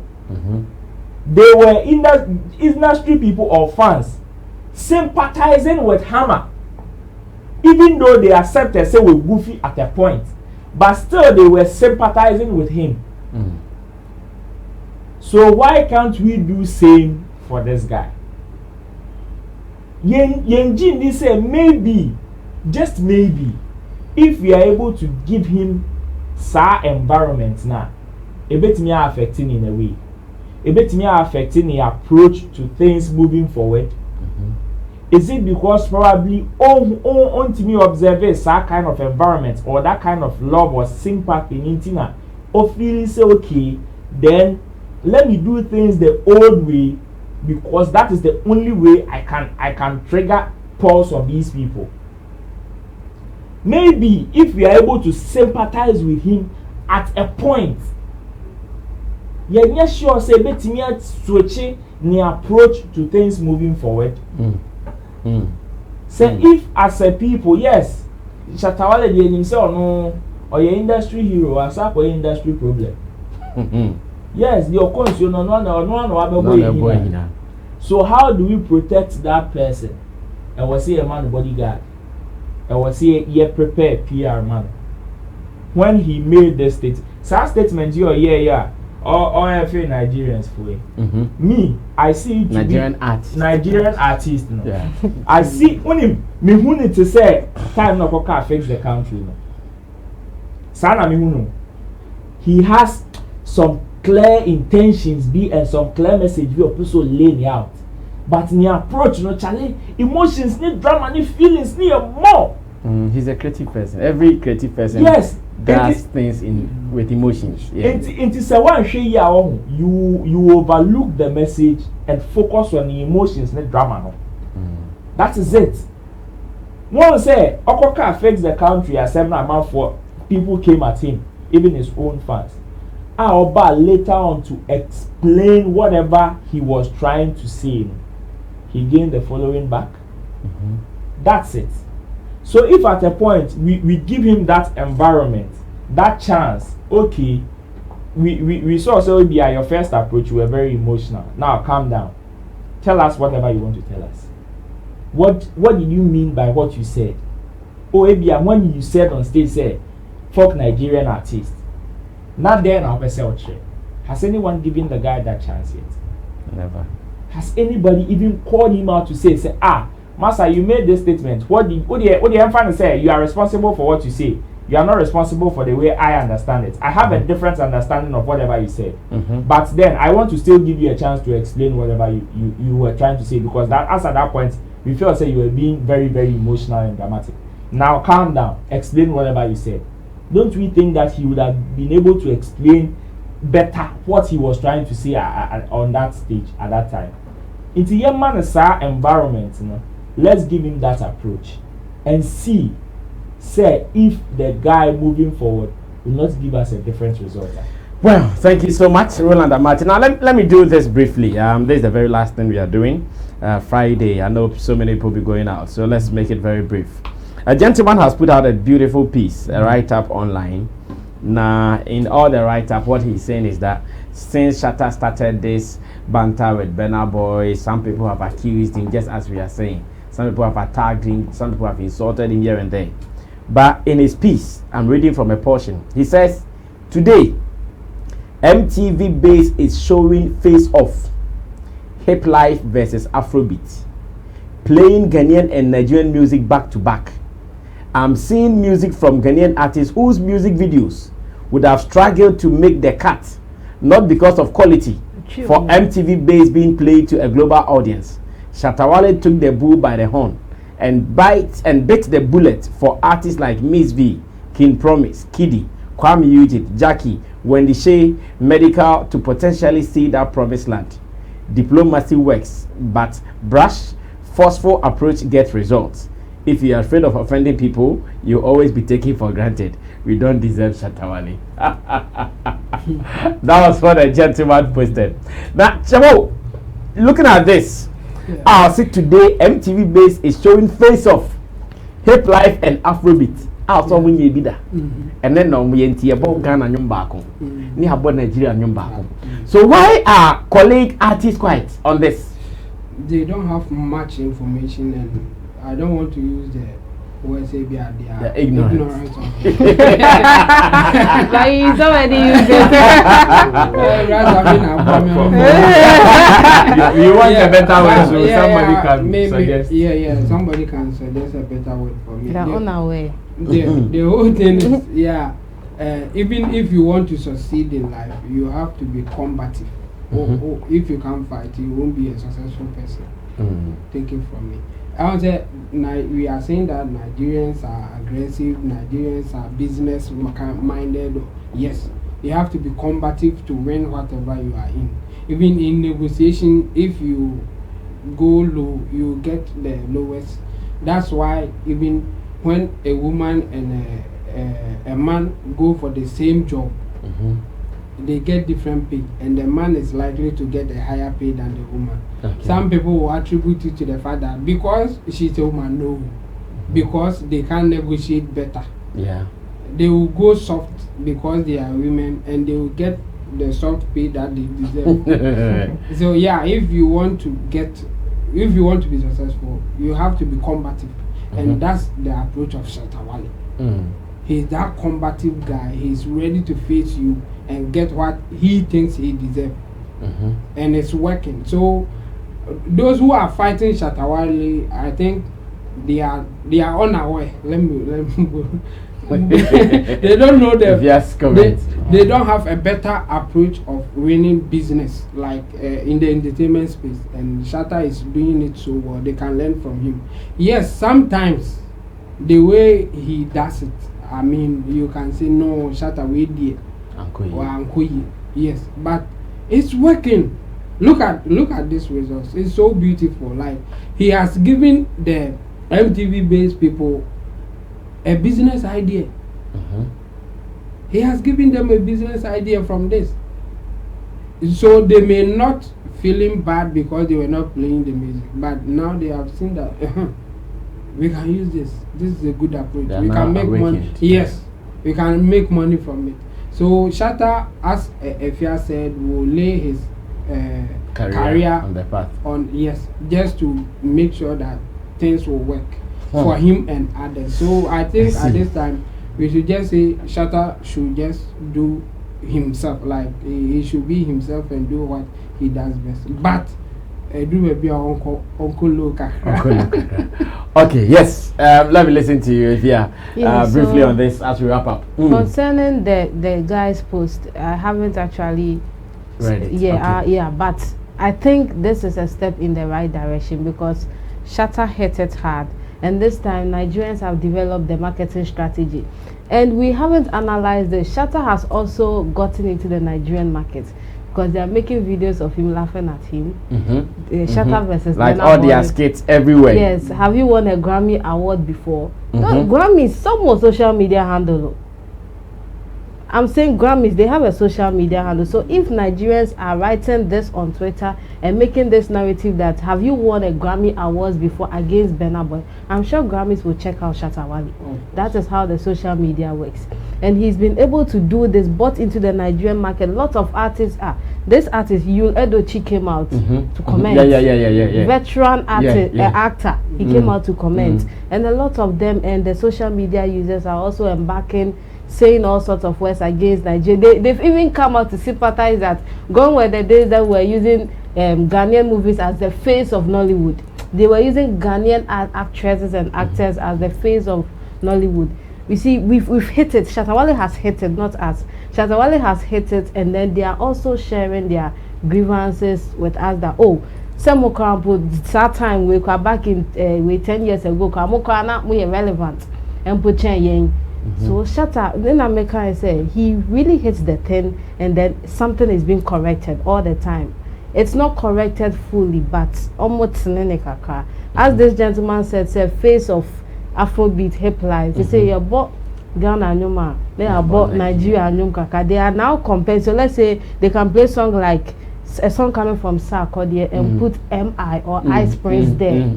They were industry people or fans sympathizing with Hammer, even though they accepted say we're goofy at a point, but still they were sympathizing with him. So why can't we do same for this guy? Yenjin say maybe, just maybe, if we are able to give him sa environment now, a bit me affecting in a way, a bit me affecting the approach to things moving forward. Is it because probably on to me observe that kind of environment or that kind of love or sympathy in Intina, or feeling say okay, then let me do things the old way, because that is the only way I can trigger pulse of these people. Maybe if we are able to sympathize with him at a point, you're not sure say betimi switching the approach to things moving forward. Say if as a people, yes, Shatta Wale dey himself no or your industry hero as a industry problem. Yes, the occurrence you no. So how do we protect that person? I was say a man bodyguard. I was say yeah prepared PR man. When he made the statement, yeah. Or I feel Nigerians for it. Me, I see it Nigerian artist. No. Yeah. I see when me to say time no can fix the country. No. Sana me he has some clear intentions and some clear message we also laying out. But in approach, no challenge, emotions, need drama, need feelings, need more. He's a creative person. Every creative person does things with emotions. It is a one you overlook the message and focus on the emotions, not drama. No. That is it. One say Okoka affects the country as a amount for people came at him, even his own fans. Aoba later on to explain whatever he was trying to say. He gained the following back. That's it. So if at a point we give him that environment, that chance, okay, we saw so be your first approach, you were very emotional. Now calm down. Tell us whatever you want to tell us. What did you mean by what you said? Oh, Ebia, when you said on stage, say, fuck Nigerian artists. Not there now, has anyone given the guy that chance yet? Never. Has anybody even called him out to say, Master, you made this statement. What do you trying to say? You are responsible for what you say. You are not responsible for the way I understand it. I have a different understanding of whatever you said. But then I want to still give you a chance to explain whatever you were trying to say, because that as at that point we feel say you were being very, very emotional and dramatic. Now calm down. Explain whatever you said. Don't we think that he would have been able to explain better what he was trying to say on that stage at that time? It's a young man environment, you know. Let's give him that approach and see, say, if the guy moving forward will not give us a different result. Well, thank you so much, Roland and Martin. Now, let me do this briefly. This is the very last thing we are doing. Friday, I know so many people will be going out, so let's make it very brief. A gentleman has put out a beautiful piece, a write-up online. Now, in all the write-up, what he's saying is that since Shatta started this banter with Burna Boy, some people have accused him, just as we are saying. Some people have attacked him, some people have insulted him here and there. But in his piece, I'm reading from a portion. He says, today, MTV base is showing Face Off, Hip Life versus Afrobeats, playing Ghanaian and Nigerian music back to back. I'm seeing music from Ghanaian artists whose music videos would have struggled to make the cut, not because of quality, for MTV base being played to a global audience. Shatta Wale took the bull by the horn and bit the bullet for artists like Miss V, King Promise, Kiddy, Kwame Eugene, Jackie, Wendy Shea, Medical to potentially see that promised land. Diplomacy works, but brash, forceful approach gets results. If you are afraid of offending people, you'll always be taken for granted. We don't deserve Shatta Wale. That was what a gentleman posted. Now, Chamo, looking at this, I'll see today MTV base is showing Face Off, Hip Life and Afrobeat. I'll saw when you be there. And then we enter about Ghana and Yumbaco. Ni about Nigeria and Yumbaco. So why are colleague artists quiet on this? They don't have much information, and I don't want to use the word say they are ignorant. But he's already used it. You want a better word, so somebody can maybe suggest. Yeah, somebody can suggest a better word for me. They're on our way. The whole thing is, even if you want to succeed in life, you have to be combative. Or if you can't fight, you won't be a successful person. Take it from me. I would say we are saying that Nigerians are aggressive, Nigerians are business minded. Yes, you have to be combative to win whatever you are in. Even in negotiation, if you go low, you get the lowest. That's why even when a woman and a man go for the same job, they get different pay, and the man is likely to get a higher pay than the woman. Okay. Some people will attribute it to the fact that because she's a woman, no, because they can negotiate better. Yeah, they will go soft because they are women, and they will get the soft pay that they deserve. So yeah, if you want to be successful, you have to be combative, and that's the approach of Shatta Wale. He's that combative guy. He's ready to face you and get what he thinks he deserves. And it's working. So those who are fighting Shatta Wale, I think they are unaware. Let me go. They don't know they don't have a better approach of winning business like in the entertainment space, and Shatta is doing it so well. They can learn from him. Yes, sometimes the way he does it, I mean, you can say no, Shatta Wale or Ankoye. Yes, but it's working. Look at these results. It's so beautiful. Like, he has given the MTV based people a business idea. He has given them a business idea from this. So they may not feeling bad because they were not playing the music, but now they have seen that we can use this. This is a good approach. We can make money. Yes, we can make money from it. So Shatta, as Efia said, will lay his career on the path. Just to make sure that things will work for him and others. So I think at this time we should just say Shatta should just do himself. Like, he should be himself and do what he does best. But do be Uncle Luca. Okay, yes. Let me listen to you, Ifya, briefly on this as we wrap up. Concerning the guy's post, I haven't actually read it. But I think this is a step in the right direction because Shatta hit it hard, and this time Nigerians have developed the marketing strategy, and we haven't analyzed this. Shatta has also gotten into the Nigerian market, because they are making videos of him laughing at him. Shatta versus like all their skits everywhere. Yes. Have you won a Grammy award before? No, Grammys, some more social media handle. I'm saying Grammys, they have a social media handle. So if Nigerians are writing this on Twitter and making this narrative that have you won a Grammy awards before against Burna Boy, I'm sure Grammys will check out Shatta Wale. That is how the social media works. and he's been able to do this, bought into the Nigerian market. Lots of artists are. This artist, Yul Edochie, came out to comment. Yeah. Veteran artist, actor, he came out to comment, and a lot of them and the social media users are also embarking, saying all sorts of words against Nigeria. They've even come out to sympathize that gone were the days that we're using Ghanaian movies as the face of Nollywood. They were using Ghanaian actresses and actors as the face of Nollywood. You see, we've hit it. Shatta Wale has hit it, not us. Shatta Wale has hit it, and then they are also sharing their grievances with us that, oh, some that time we were back in 10 years ago, we are relevant and put yen. So Shatta, then I say he really hits the thing, and then something is being corrected all the time. It's not corrected fully, but almost as this gentleman said, say face of Afrobeat hip life. They say you bought Ghana Nyuma, they are bought Nigeria Nyumkaka. They are now compared. So let's say they can play song like a song coming from Sarkodie and put MI or Ice Prince there.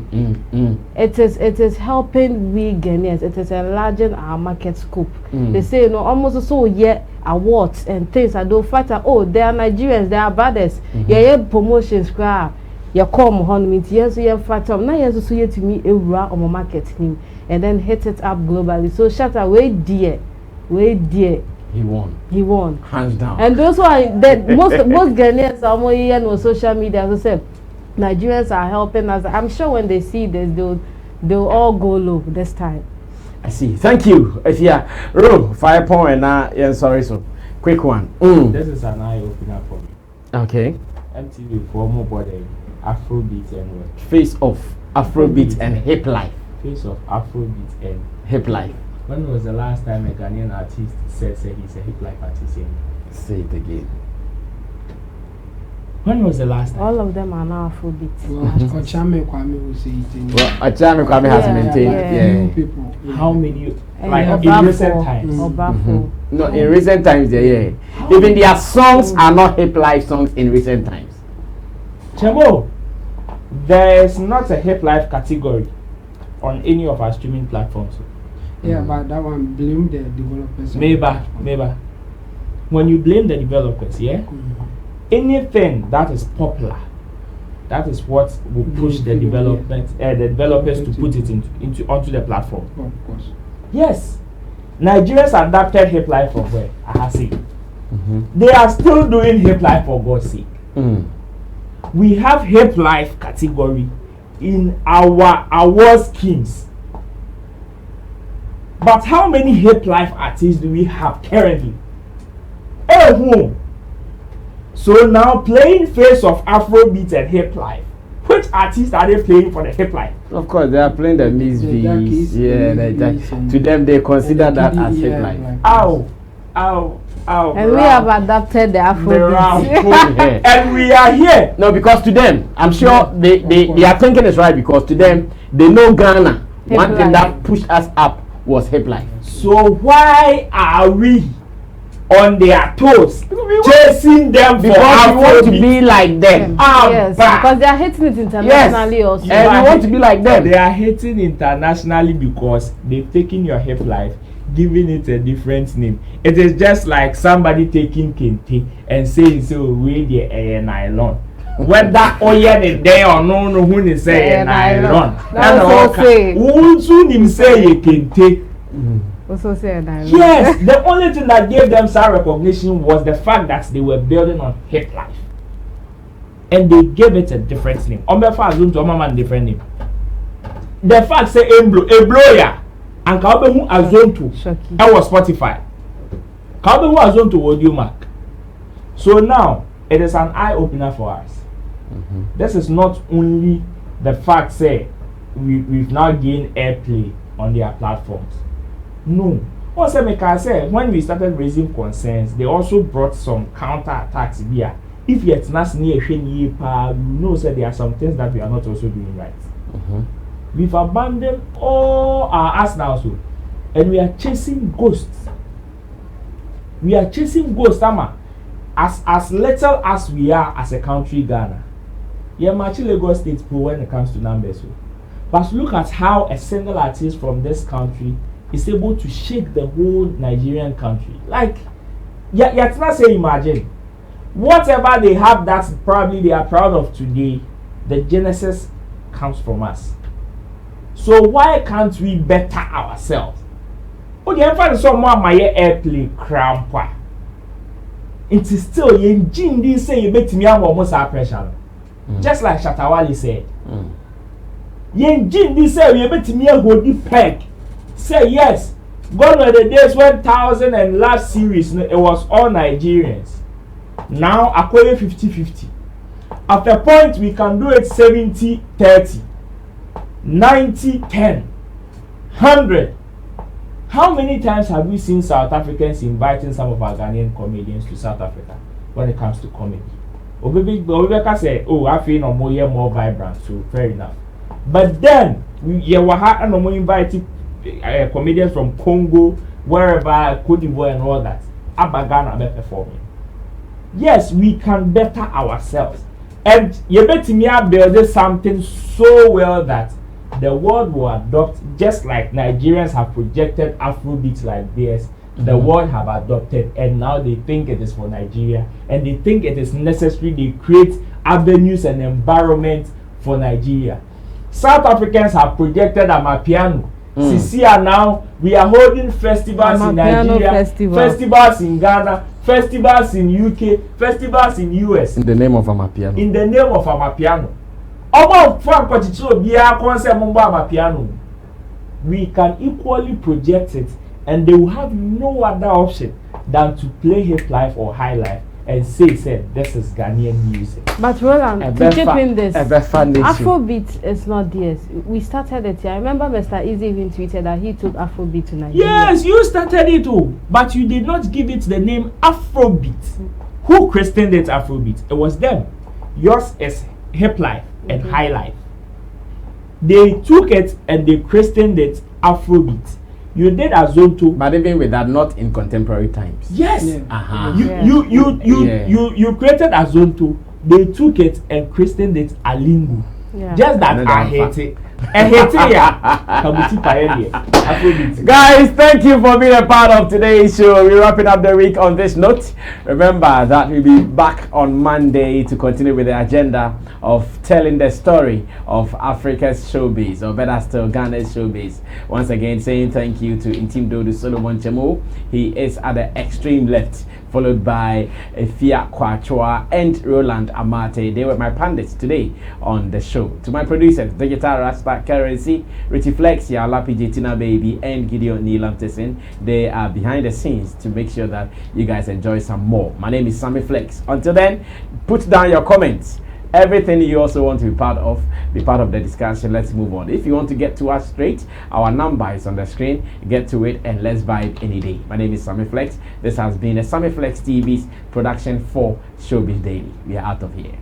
It is helping we Ghanaians. It is enlarging our market scope. They say, you know, almost so awards and things. I don't fight. Oh, they are Nigerians. They are brothers. Promotions. You come home meet yes, you fight up. Now yes, so you to me a on my market him and then hit it up globally. So Shatta, wait dear. He won. Hands down. And those who are that most Ghanaians are more here on social media. As I said, Nigerians are helping us. I'm sure when they see this, they'll all go low this time. I see. Thank you. Yeah, Ro, 5 point now. Yeah, sorry, so quick one. This is an eye opener for me. Okay. MTV for more body, Afrobeats and what? Face of Afrobeats and hip life. Face of Afrobeats and hip life. When was the last time a Ghanaian artist said he's a hip life artist? Say it again. When was the last time? All of them are now Afrobeats. Well, Ochame Kwame will say it. Well, Ochame Kwame has maintained. People. How many? Like in recent times? No, in recent times, even their songs are not hip life songs in recent times. Chemo, there is not a hip life category on any of our streaming platforms. Yeah, but that one blame the developers. Maybe. When you blame the developers, anything that is popular, that is what will push the development, the developers to put it onto the platform. Of course. Yes, Nigerians adapted hip life from where? They are still doing hip life for God's sake. We have hip life category in our award schemes. But how many hip life artists do we have currently? So now playing face of Afrobeat and hip life. Which artists are they playing for the hip life? Of course, they are playing the Miss V's. To them, they consider that as hip life. Ow. And we have adapted the Afrobeat. And we are here. No, because to them, I'm sure they are thinking it's right because to them, they know Ghana. One thing that pushed us up was hip life. So why are we on their toes chasing them because we want to be like them? Yes, because they are hating it internationally also. And we want to be like them. They are hating internationally because they've taken your hip life, giving it a different name. It is just like somebody taking kente and saying so we the nylon. Whether oil is there or no, who is saying nylon. That's okay. Who soon say you kente? Also say nylon. Yes, the only thing that gave them some recognition was the fact that they were building on hip life, and they gave it a different name. Ombefa Azonto, Omaman different name. The fact say Ebloya. And Kabehu Azonto, I was Spotify. Kabehu Azonto audio mark. So now it is an eye opener for us. This is not only the fact say we've now gained airplay on their platforms. No. Also, when we started raising concerns, they also brought some counter attacks here. If yet not near you know that there are some things that we are not also doing right. We've abandoned all our arsenals, and we are chasing ghosts. Ama. As little as we are as a country, Ghana. Yeah, matching Lagos State poor when it comes to numbers. But look at how a single artist from this country is able to shake the whole Nigerian country. Like, yeah, not say imagine. Whatever they have that probably they are proud of today, the genesis comes from us. So why can't we better ourselves? Oh, the emphasis is someone my airplane crampa. It is still engine this say you bet me almost our pressure. Just like Shatta Wale said. Engine this say you bet me a good peg. Say yes. Gone were the days when 1000 and last series it was all Nigerians. Now acquire 50-50. At a point we can do it 70-30, 90-10, 100. How many times have we seen South Africans inviting some of our Ghanaian comedians to South Africa when it comes to comedy? Obebeka say, oh, I feel no more vibrant, so fair enough. But then we invite comedians from Congo, wherever, Cote d'Ivoire and all that. Abagana be performing. Yes, we can better ourselves. And you bet me I build something so well that the world will adopt, just like Nigerians have projected Afrobeats like this. The world have adopted, and now they think it is for Nigeria, and they think it is necessary. They create avenues and environment for Nigeria. South Africans have projected Amapiano. Sisia now we are holding festivals in Nigeria, festivals in Ghana, festivals in UK, festivals in US. In the name of Amapiano. In the name of Amapiano. We can equally project it, and they will have no other option than to play hip life or high life and say this is Ghanaian music. But Roland, to chip in this, Afrobeat is not theirs. We started it here. I remember Mr. Easy even tweeted that he took Afrobeat to Nigeria. Yes, you started it too, but you did not give it the name Afrobeat. Who christened it Afrobeat? It was them. Yours is hip life and high life. They took it and they christened it Afrobeat. You did Azonto, but even with that, not in contemporary times. Yes. Yeah. You created Azonto. They took it and christened it Alingu. Yeah. Just that I hate it. Guys, thank you for being a part of today's show. We're wrapping up the week on this note. Remember that we'll be back on Monday to continue with the agenda of telling the story of Africa's showbiz, or better still, Ghana's showbiz. Once again, saying thank you to Intim Dodu Solomon Chemo. He is at the extreme left, followed by Efia Kwachua and Roland Amate. They were my pundits today on the show. To my producers, Digital Rasta Currency, Richie Flex, Yala PJ Tina Baby, and Gideon Neelam Tessin. They are behind the scenes to make sure that you guys enjoy some more. My name is Sammy Flex. Until then, put down your comments. Everything you also want to be part of the discussion. Let's move on. If you want to get to us straight, our number is on the screen. Get to it and let's vibe any day. My name is Sammy Flex. This has been a Sammy Flex TV's production for Showbiz Daily. We are out of here.